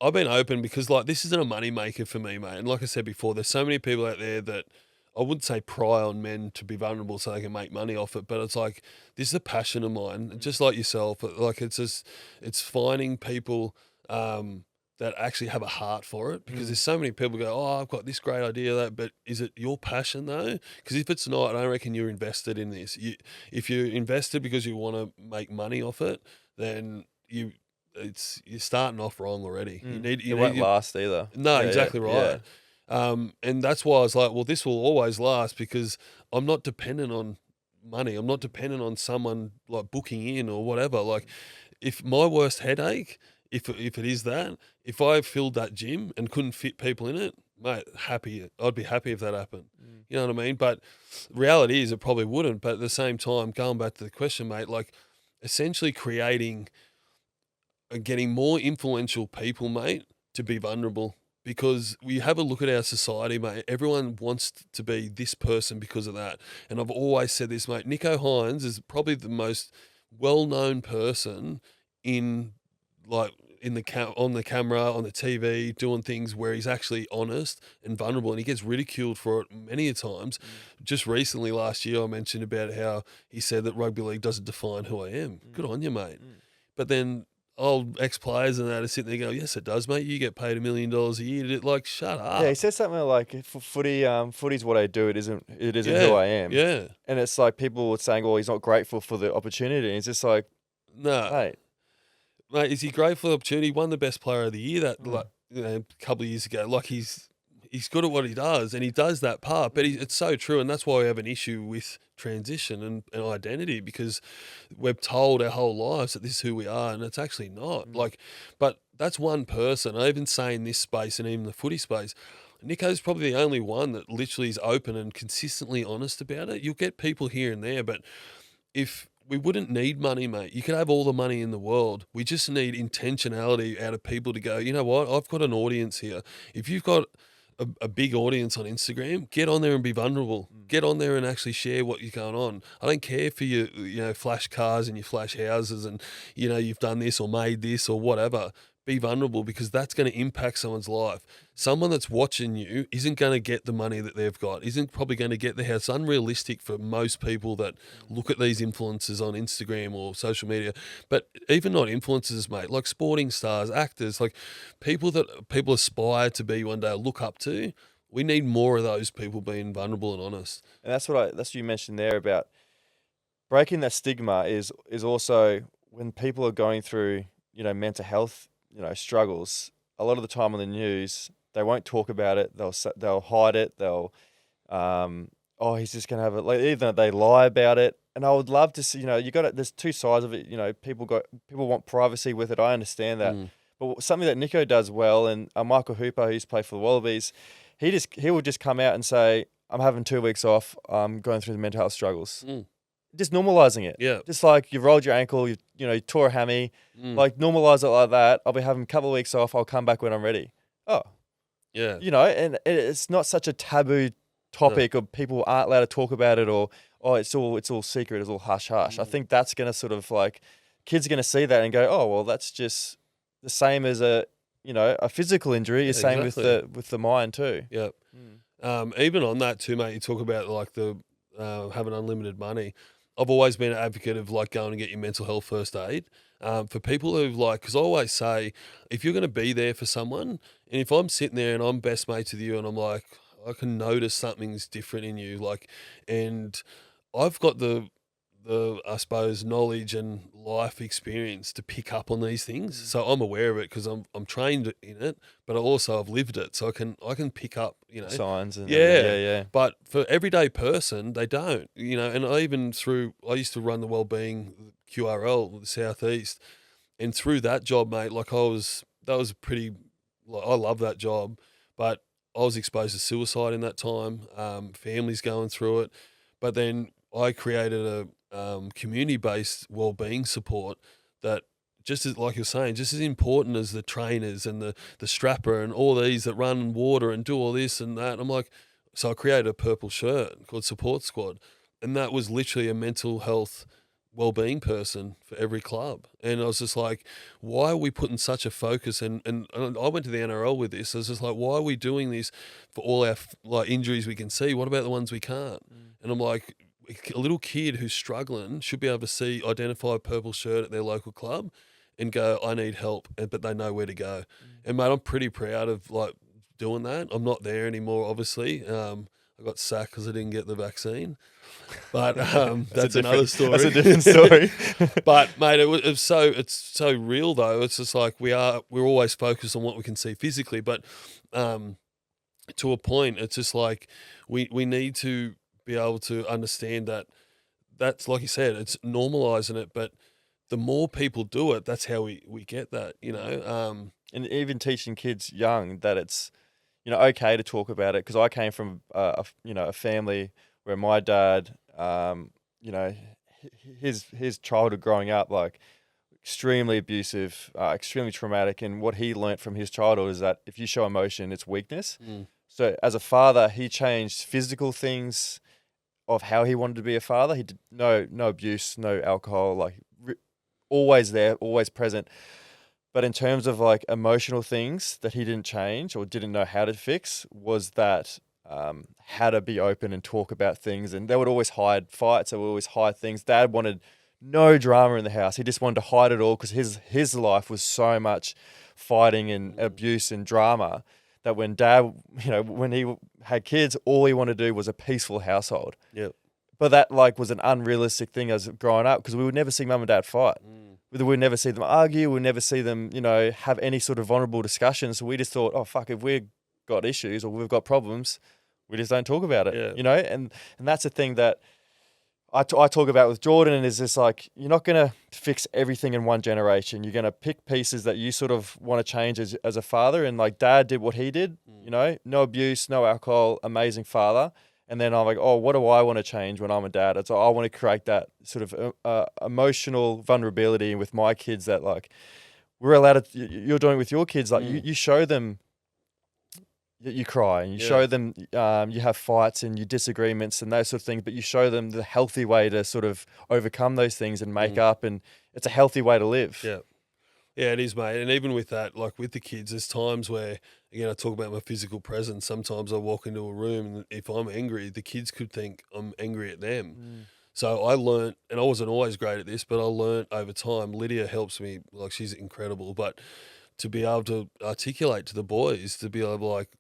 I've been open because like this isn't a money maker for me, mate. And like I said before, there's so many people out there that I wouldn't say pry on men to be vulnerable so they can make money off it, but it's like this is a passion of mine, just like yourself. Like it's finding people that actually have a heart for it, because there's so many people go, oh, I've got this great idea, that, but is it your passion though? Because if it's not, I don't reckon you're invested in this. If you're invested because you want to make money off it, then you're starting off wrong already. It won't last either. No, Yeah, exactly yeah, right. And that's why I was like, well, this will always last because I'm not dependent on money. I'm not dependent on someone like booking in or whatever. Like, if my worst headache, if it is that, if I filled that gym and couldn't fit people in it, mate, happy. I'd be happy if that happened. You know what I mean? But reality is it probably wouldn't. But at the same time, going back to the question, mate, like essentially creating and getting more influential people, mate, to be vulnerable. Because we have a look at our society, mate. Everyone wants to be this person because of that. And I've always said this, mate. Nico Hines is probably the most well-known person in on the camera, on the TV, doing things where he's actually honest and vulnerable, and he gets ridiculed for it many a times. Just recently, last year, I mentioned about how he said that rugby league doesn't define who I am. Good on you, mate. But then old ex-players and that are sitting there going, yes, it does, mate. You get paid $1 million a year. Like, shut up. Yeah, he said something like, footy's what I do. It isn't Yeah, who I am. Yeah. And it's like people were saying, well, he's not grateful for the opportunity. And it's just like, No. mate, Is he grateful for the opportunity? He won the best player of the year a couple of years ago. Like, he's good at what he does, and he does that part. But it's so true, and that's why we have an issue with transition and identity, because we're told our whole lives that this is who we are, and it's actually not. Like, but that's one person. I even say in this space and even the footy space, Nico's probably the only one that literally is open and consistently honest about it. You'll get people here and there, but if we wouldn't need money, mate. You could have all the money in the world. We just need intentionality out of people to go, you know what? I've got an audience here. If you've got a big audience on Instagram, get on there and be vulnerable. Get on there and actually share what you're going on. I don't care for your flash cars and your flash houses and, you've done this or made this or whatever. Be vulnerable, because that's going to impact someone's life. Someone that's watching you isn't going to get the money that they've got, isn't probably going to get the house. It's unrealistic for most people that look at these influencers on Instagram or social media, but even not influencers, mate, like sporting stars, actors, like people that people aspire to be one day, look up to. We need more of those people being vulnerable and honest. And that's what you mentioned there about breaking that stigma is also when people are going through, mental health, struggles. A lot of the time on the news, they won't talk about it. They'll hide it. They'll, he's just gonna have it. Like, either they lie about it. And I would love to see, there's two sides of it. People want privacy with it. I understand that. But something that Nico does well, and Michael Hooper, who used to play for the Wallabies, he will just come out and say, I'm having 2 weeks off. I'm going through the mental health struggles. Just normalizing it. Yeah. Just like you rolled your ankle, you tore a hammy, like normalize it like that. I'll be having a couple of weeks off. I'll come back when I'm ready. Oh, yeah. And it's not such a taboo topic, or people aren't allowed to talk about it, or it's all secret, it's all hush hush. I think that's going to sort of like, kids are going to see that and go, oh, well, that's just the same as a physical injury. Is same with the mind too. Yeah. Even on that too, mate. You talk about like the having unlimited money. I've always been an advocate of like going and get your mental health first aid for people who've because I always say, if you're going to be there for someone, and if I'm sitting there and I'm best mates with you and I'm like, I can notice something's different in you, and I've got the I suppose knowledge and life experience to pick up on these things, so I'm aware of it because I'm trained in it, but I've lived it, so I can pick up signs and yeah. But for everyday person, they don't, and I used to run the wellbeing QRL the Southeast, and through that job, mate, that was pretty. I love that job, but I was exposed to suicide in that time. Families going through it, but then I created a community-based wellbeing support that, just as like you're saying, just as important as the trainers and the strapper and all these that run water and do all this and that. I'm like, so I created a purple shirt called Support Squad, and that was literally a mental health well-being person for every club. And I was just like, why are we putting such a focus? And I went to the NRL with this. I was just like, why are we doing this for all our like injuries we can see? What about the ones we can't? And I'm like, a little kid who's struggling should be able to identify a purple shirt at their local club and go, I need help, but they know where to go. And mate, I'm pretty proud of like doing that. I'm not there anymore, obviously. I got sacked because I didn't get the vaccine, but that's another story. That's a different story. But mate, it's so real though. It's just like we're always focused on what we can see physically, but to a point, it's just like we need to be able to understand that that's, like you said, it's normalizing it, but the more people do it, that's how we get that, you know. And even teaching kids young that it's, you know, okay to talk about it, because I came from a family where my dad, you know, his childhood growing up, like extremely abusive, extremely traumatic, and what he learnt from his childhood is that if you show emotion, it's weakness. So as a father, he changed physical things of how he wanted to be a father. He did no abuse, no alcohol, like always there, always present. But in terms of like emotional things that he didn't change or didn't know how to fix, was that how to be open and talk about things. And they would always hide fights. They would always hide things. Dad wanted no drama in the house. He just wanted to hide it all because his life was so much fighting and abuse and drama that when Dad, you know, when he had kids, all he wanted to do was a peaceful household. Yep. But that like was an unrealistic thing as growing up, because we would never see Mum and Dad fight. We would never see them argue. We would never see them, you know, have any sort of vulnerable discussions. So we just thought, oh, fuck, if we've got issues or we've got problems, we just don't talk about it, you know? And that's the thing that I talk about with Jordan, and is just like, you're not going to fix everything in one generation. You're going to pick pieces that you sort of want to change as a father. And like Dad did what he did, you know, no abuse, no alcohol, amazing father. And then I'm like, oh, what do I want to change when I'm a dad? It's like, I want to create that sort of emotional vulnerability with my kids that like we're allowed to, you're doing with your kids. Like you show them that you cry, and you show them you have fights and your disagreements and those sort of things, but you show them the healthy way to sort of overcome those things and make up, and it's a healthy way to live. Yeah. Yeah, it is, mate. And even with that, like with the kids, there's times where, again, I talk about my physical presence. Sometimes I walk into a room and if I'm angry, the kids could think I'm angry at them. So I learned, and I wasn't always great at this, but I learned over time. Lydia helps me, like she's incredible, but to be able to articulate to the boys, to be able to like,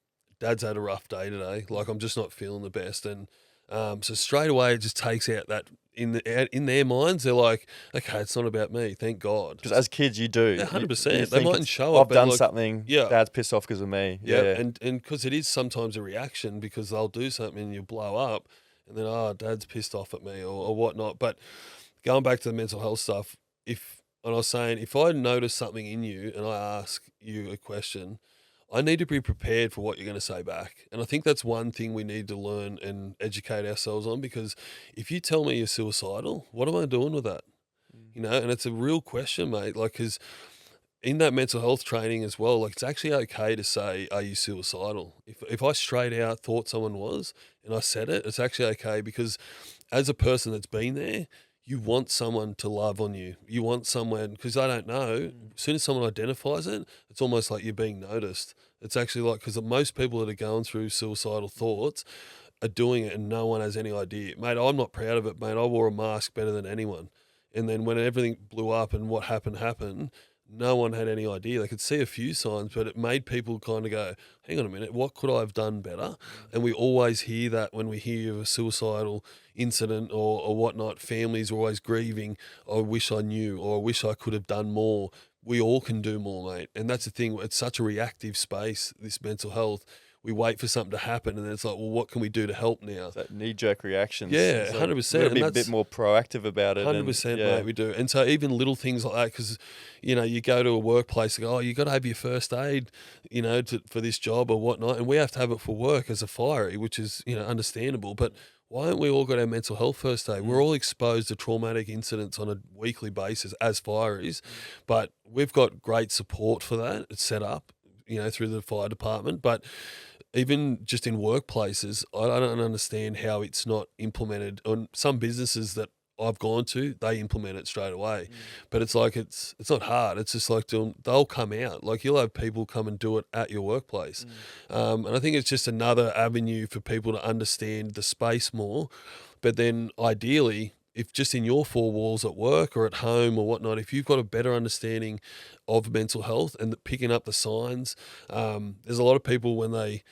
Dad's had a rough day today, like I'm just not feeling the best. And so straight away it just takes out that, in their minds, they're like, okay, it's not about me, thank God. Because as kids, you do. 100%. They mightn't show I've up. done like, something. Dad's pissed off because of me. Yeah. And because it is sometimes a reaction, because they'll do something and you blow up, and then Dad's pissed off at me or whatnot. But going back to the mental health stuff, and I was saying, if I notice something in you and I ask you a question, I need to be prepared for what you're going to say back. And I think that's one thing we need to learn and educate ourselves on, because if you tell me you're suicidal, what am I doing with that? You know, and it's a real question, mate. Like, because in that mental health training as well, like it's actually okay to say, are you suicidal? If I straight out thought someone was and I said it, it's actually okay, because as a person that's been there, you want someone to love on you. You want someone, because I don't know, as soon as someone identifies it, it's almost like you're being noticed. It's actually like, because most people that are going through suicidal thoughts are doing it and no one has any idea. Mate, I'm not proud of it, mate. I wore a mask better than anyone. And then when everything blew up and what happened, no one had any idea. They could see a few signs, but it made people kind of go, hang on a minute, what could I have done better? And we always hear that when we hear of a suicidal incident or whatnot. Families are always grieving, I wish I knew, or I wish I could have done more. We all can do more, mate. And that's the thing. It's such a reactive space, this mental health. We wait for something to happen, and then it's like, well, what can we do to help now? That knee-jerk reactions. Yeah, so 100%. We've got to be a bit more proactive about it. 100%, mate, we do. And so even little things like that, because, you know, you go to a workplace and go, oh, you got to have your first aid, you know, for this job or whatnot, and we have to have it for work as a fire, which is, you know, understandable. But why haven't we all got our mental health first aid? We're all exposed to traumatic incidents on a weekly basis as fireys, but we've got great support for that. It's set up, you know, through the fire department. But even just in workplaces, I don't understand how it's not implemented on some businesses that I've gone to, they implement it straight away. But it's like it's not hard. It's just like they'll come out. Like you'll have people come and do it at your workplace. And I think it's just another avenue for people to understand the space more. But then ideally, if just in your four walls at work or at home or whatnot, if you've got a better understanding of mental health and picking up the signs, there's a lot of people when they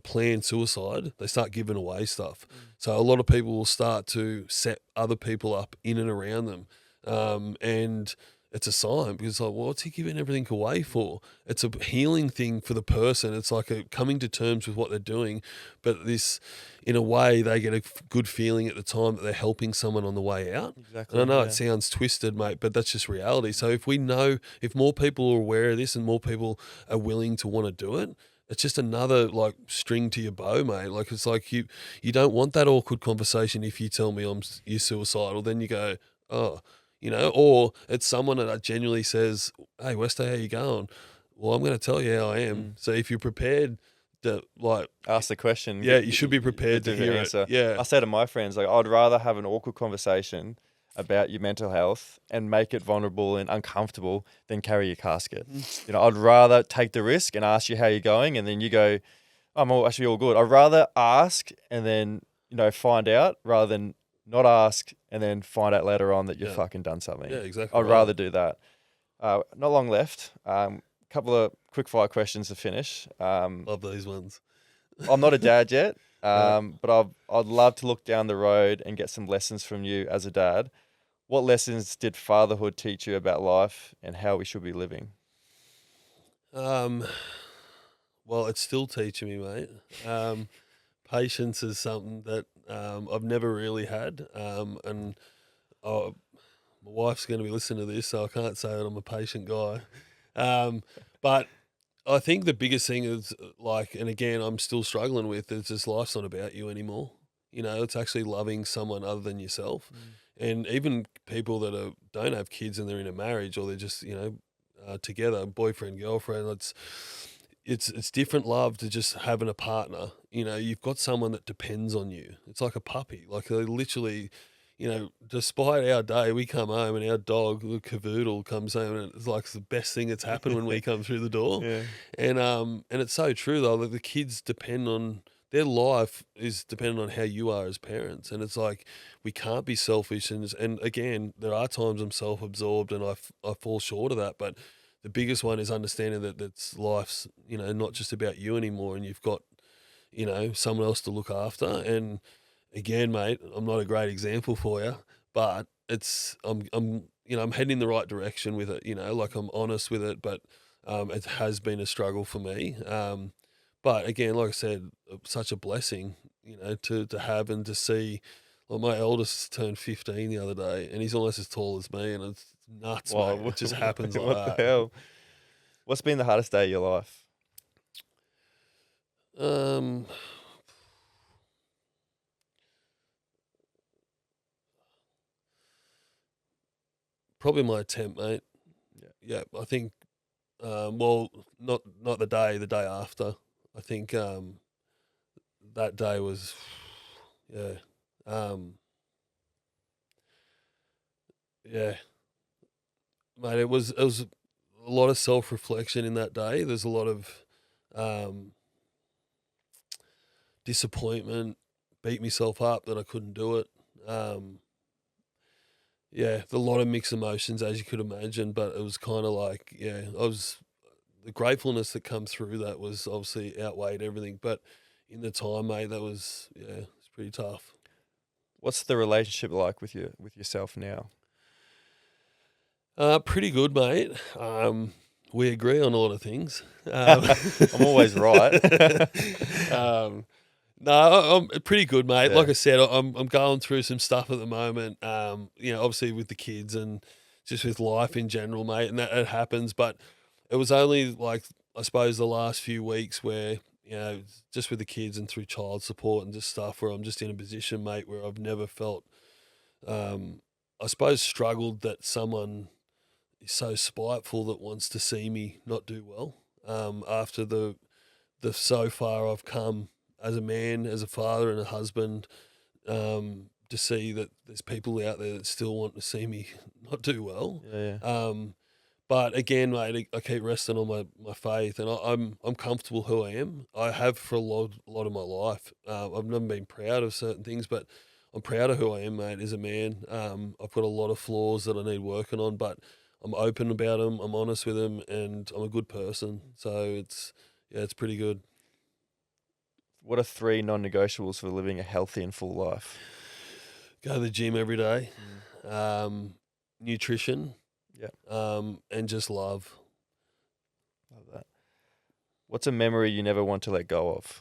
plan suicide, they start giving away stuff. So a lot of people will start to set other people up in and around them. And it's a sign because like, well, what's he giving everything away for? It's a healing thing for the person. It's like a coming to terms with what they're doing. But this, in a way, they get a good feeling at the time that they're helping someone on the way out. Exactly. And I know it sounds twisted, mate, but that's just reality. So if more people are aware of this and more people are willing to want to do it, it's just another like string to your bow, mate. Like it's like you don't want that awkward conversation if you tell me you're suicidal. Then you go, oh, or it's someone that genuinely says, hey, Westo, how you going? Well, I'm going to tell you how I am. So if you're prepared to ask the question, yeah, you should be prepared to hear answer. it. Yeah, I say to my friends, like, I'd rather have an awkward conversation about your mental health and make it vulnerable and uncomfortable than carry your casket. I'd rather take the risk and ask you how you're going, and then you go, I'm actually all good. I'd rather ask and then, find out rather than not ask and then find out later on that you've fucking done something. Yeah, exactly. I'd rather do that. Not long left. Couple of quick fire questions to finish. Love these ones. I'm not a dad yet, but I'd love to look down the road and get some lessons from you as a dad. What lessons did fatherhood teach you about life and how we should be living? Well, it's still teaching me, mate. Patience is something that I've never really had, and my wife's going to be listening to this, so I can't say that I'm a patient guy. But I think the biggest thing is and again, I'm still struggling with, is just life's not about you anymore. It's actually loving someone other than yourself. And even people that don't have kids and they're in a marriage or they're just, together, boyfriend, girlfriend, it's different love to just having a partner. You've got someone that depends on you. It's like a puppy. Like they literally, despite our day, we come home and our dog, the cavoodle, comes home and it's like the best thing that's happened when we come through the door. Yeah. And it's so true though, that the kids depend on, their life is dependent on how you are as parents. And it's like, we can't be selfish. And again, there are times I'm self-absorbed and I fall short of that. But the biggest one is understanding that life's, not just about you anymore. And you've got, someone else to look after. And again, mate, I'm not a great example for you, but I'm heading in the right direction with it, like I'm honest with it, but it has been a struggle for me. But again, like I said, such a blessing, to have and to see. Like my eldest turned 15 the other day, and he's almost as tall as me, and it's nuts, mate. It just happens like that. What the hell? What's been the hardest day of your life? Probably my attempt, mate. Yeah, I think. Well, not the day after. I think that day was, yeah, yeah, mate. It was a lot of self-reflection in that day. There's a lot of disappointment, beat myself up that I couldn't do it. Yeah, a lot of mixed emotions, as you could imagine, but it was kind of like, the gratefulness that come through that was obviously outweighed everything. But in the time, mate, that was, it's pretty tough. What's the relationship like with yourself now? Pretty good, mate. We agree on a lot of things. I'm always right. No, I'm pretty good, mate. Yeah. Like I said, I'm going through some stuff at the moment. Obviously with the kids and just with life in general, mate, and that it happens. But it was only like, I suppose, the last few weeks where, just with the kids and through child support and just stuff where I'm just in a position, mate, where I've never felt, I suppose, struggled that someone is so spiteful that wants to see me not do well. After the so far I've come as a man, as a father and a husband, to see that there's people out there that still want to see me not do well. Yeah. But again, mate, I keep resting on my faith, and I'm comfortable who I am. I have for a lot of my life. I've never been proud of certain things, but I'm proud of who I am, mate, as a man. I've got a lot of flaws that I need working on, but I'm open about them. I'm honest with them, and I'm a good person. So it's pretty good. What are 3 non-negotiables for living a healthy and full life? Go to the gym every day. Nutrition. Yeah. And just love. Love that. What's a memory you never want to let go of?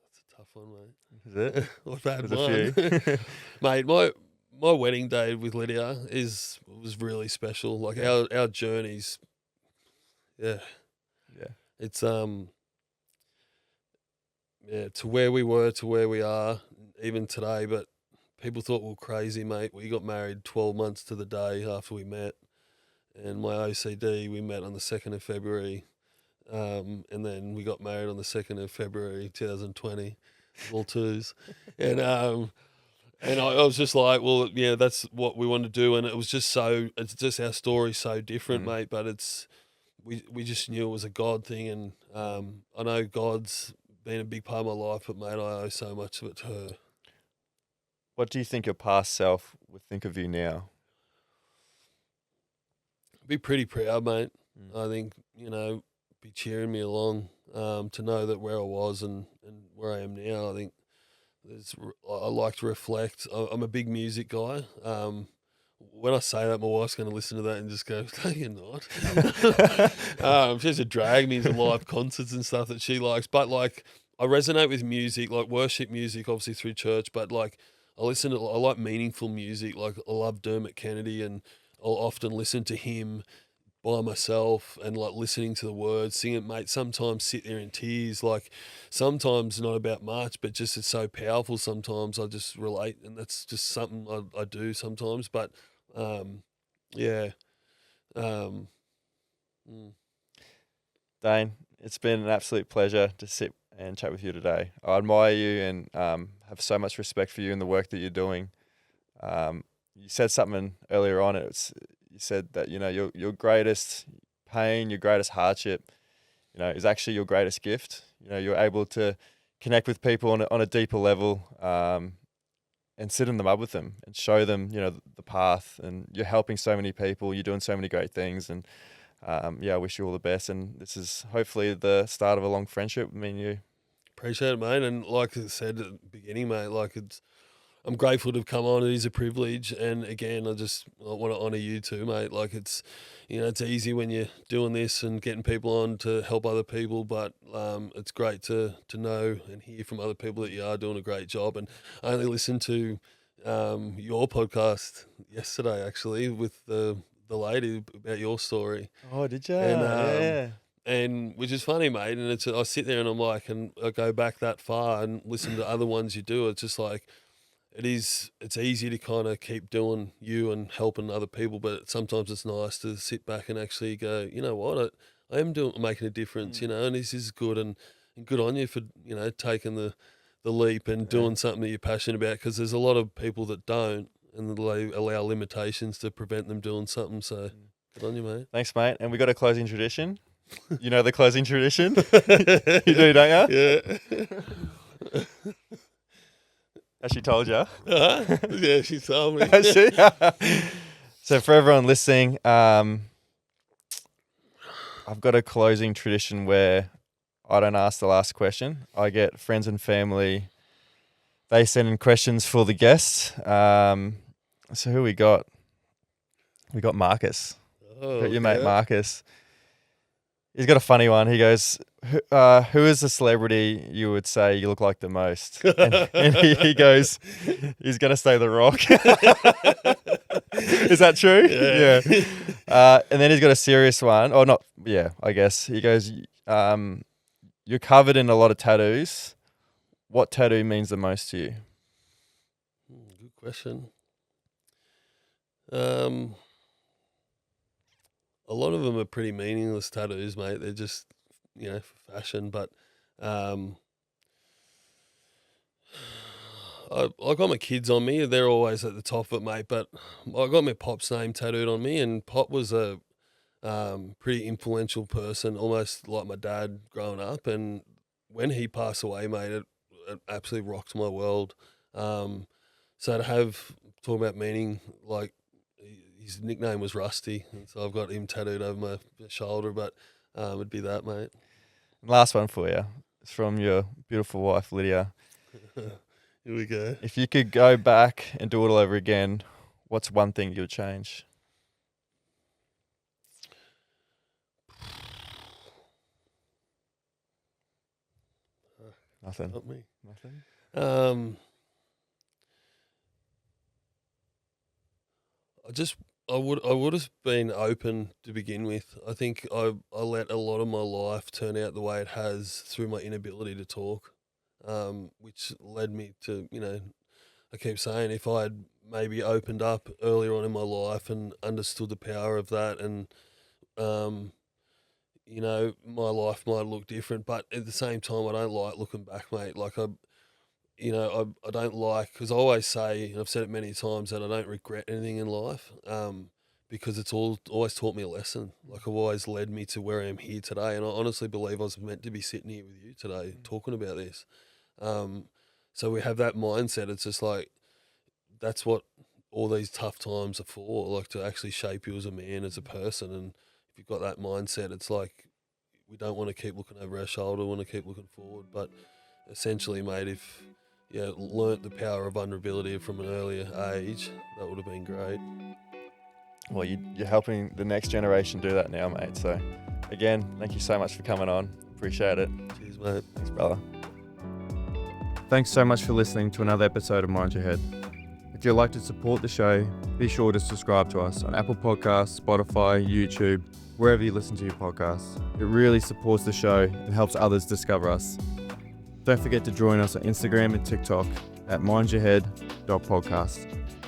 That's a tough one, mate. Is it? I've had There's one. a few. Mate, my wedding day with Lydia was really special. Like our journeys, yeah. It's to where we were to where we are even today. But people thought we were crazy, mate. We got married 12 months to the day after we met, and my OCD, we met on the 2nd of February, and then we got married on the 2nd of February 2020, all twos, and I was just like, well, yeah, that's what we want to do, and it's just our story's so different, mate. But we just knew it was a God thing, and I know God's been a big part of my life, but mate, I owe so much of it to her. What do you think your past self would think of you now? Be pretty proud, mate. I think, be cheering me along, to know that where I was and where I am now. I think I like to reflect. I'm a big music guy. When I say that, my wife's going to listen to that and just go, no, you're not. She has to drag me to live concerts and stuff that she likes. But, like, I resonate with music, like worship music, obviously through church. But, like, I like meaningful music. Like, I love Dermot Kennedy, and I'll often listen to him by myself and, like, listening to the words, sing it, mate. Sometimes sit there in tears. Like, sometimes not about much, but just it's so powerful. Sometimes I just relate, and that's just something I do sometimes. But yeah. Dayne, it's been an absolute pleasure to sit and chat with you today. I admire you and have so much respect for you and the work that you're doing. You said something earlier on. You said that your greatest pain, your greatest hardship, is actually your greatest gift. You're able to connect with people on a deeper level, and sit in them up with them and show them, the path. And you're helping so many people. You're doing so many great things. And I wish you all the best. And this is hopefully the start of a long friendship with me and you. Appreciate it, mate. And like I said at the beginning, mate, I'm grateful to have come on. It is a privilege. And again, I want to honour you too, mate. Like it's easy when you're doing this and getting people on to help other people, but it's great to know and hear from other people that you are doing a great job. And I only listened to your podcast yesterday, actually, with the lady about your story. Oh, did you? And, yeah. And which is funny, mate. And I sit there and I'm like, and I go back that far and listen to other ones you do. It's just like, it's easy to kind of keep doing you and helping other people, but sometimes it's nice to sit back and actually go, you know what, I am making a difference, and this is good, and good on you for, taking the leap and doing something that you're passionate about, because there's a lot of people that don't, and they allow limitations to prevent them doing something, so good on you, mate. Thanks, mate. And we got a closing tradition. You know the closing tradition? You do, don't you? Yeah. Has she told you? Yeah, she told me. Has she? So for everyone listening, I've got a closing tradition where I don't ask the last question. I get friends and family. They send in questions for the guests. So who we got? We got Marcus. Got your mate Marcus. He's got a funny one. He goes, who is the celebrity you would say you look like the most? And he goes, he's going to say The Rock. Is that true? Yeah. And then he's got a serious one. Or not, yeah, I guess. He goes, you're covered in a lot of tattoos. What tattoo means the most to you? Good question. a lot of them are pretty meaningless tattoos, mate. They're just, for fashion. But I got my kids on me. They're always at the top of it, mate. But I got my pop's name tattooed on me, and Pop was a pretty influential person, almost like my dad growing up. And when he passed away, mate, it absolutely rocked my world. So to have, talking about meaning, like his nickname was Rusty, and so I've got him tattooed over my shoulder, but it'd be that, mate. Last one for you. It's from your beautiful wife, Lydia. Here we go. If you could go back and do it all over again, what's one thing you would change? Nothing. Not me. Nothing. I would have been open to begin with. I think I let a lot of my life turn out the way it has through my inability to talk, which led me to, I keep saying, if I had maybe opened up earlier on in my life and understood the power of that, and my life might look different. But at the same time, I don't like looking back, mate. Like I don't like, because I always say, and I've said it many times, that I don't regret anything in life, because it's always taught me a lesson. Like I've always led me to where I am here today, and I honestly believe I was meant to be sitting here with you today talking about this. So we have that mindset. It's just like, that's what all these tough times are for, like to actually shape you as a man, as a person. And if you've got that mindset, it's like we don't want to keep looking over our shoulder, we want to keep looking forward. But essentially, mate, if learnt the power of vulnerability from an earlier age, that would have been great. Well, you're helping the next generation do that now, mate. So, again, thank you so much for coming on. Appreciate it. Cheers, mate. Thanks, brother. Thanks so much for listening to another episode of Mind Your Head. If you'd like to support the show, be sure to subscribe to us on Apple Podcasts, Spotify, YouTube, wherever you listen to your podcasts. It really supports the show and helps others discover us. Don't forget to join us on Instagram and TikTok at mindyourhead.podcast.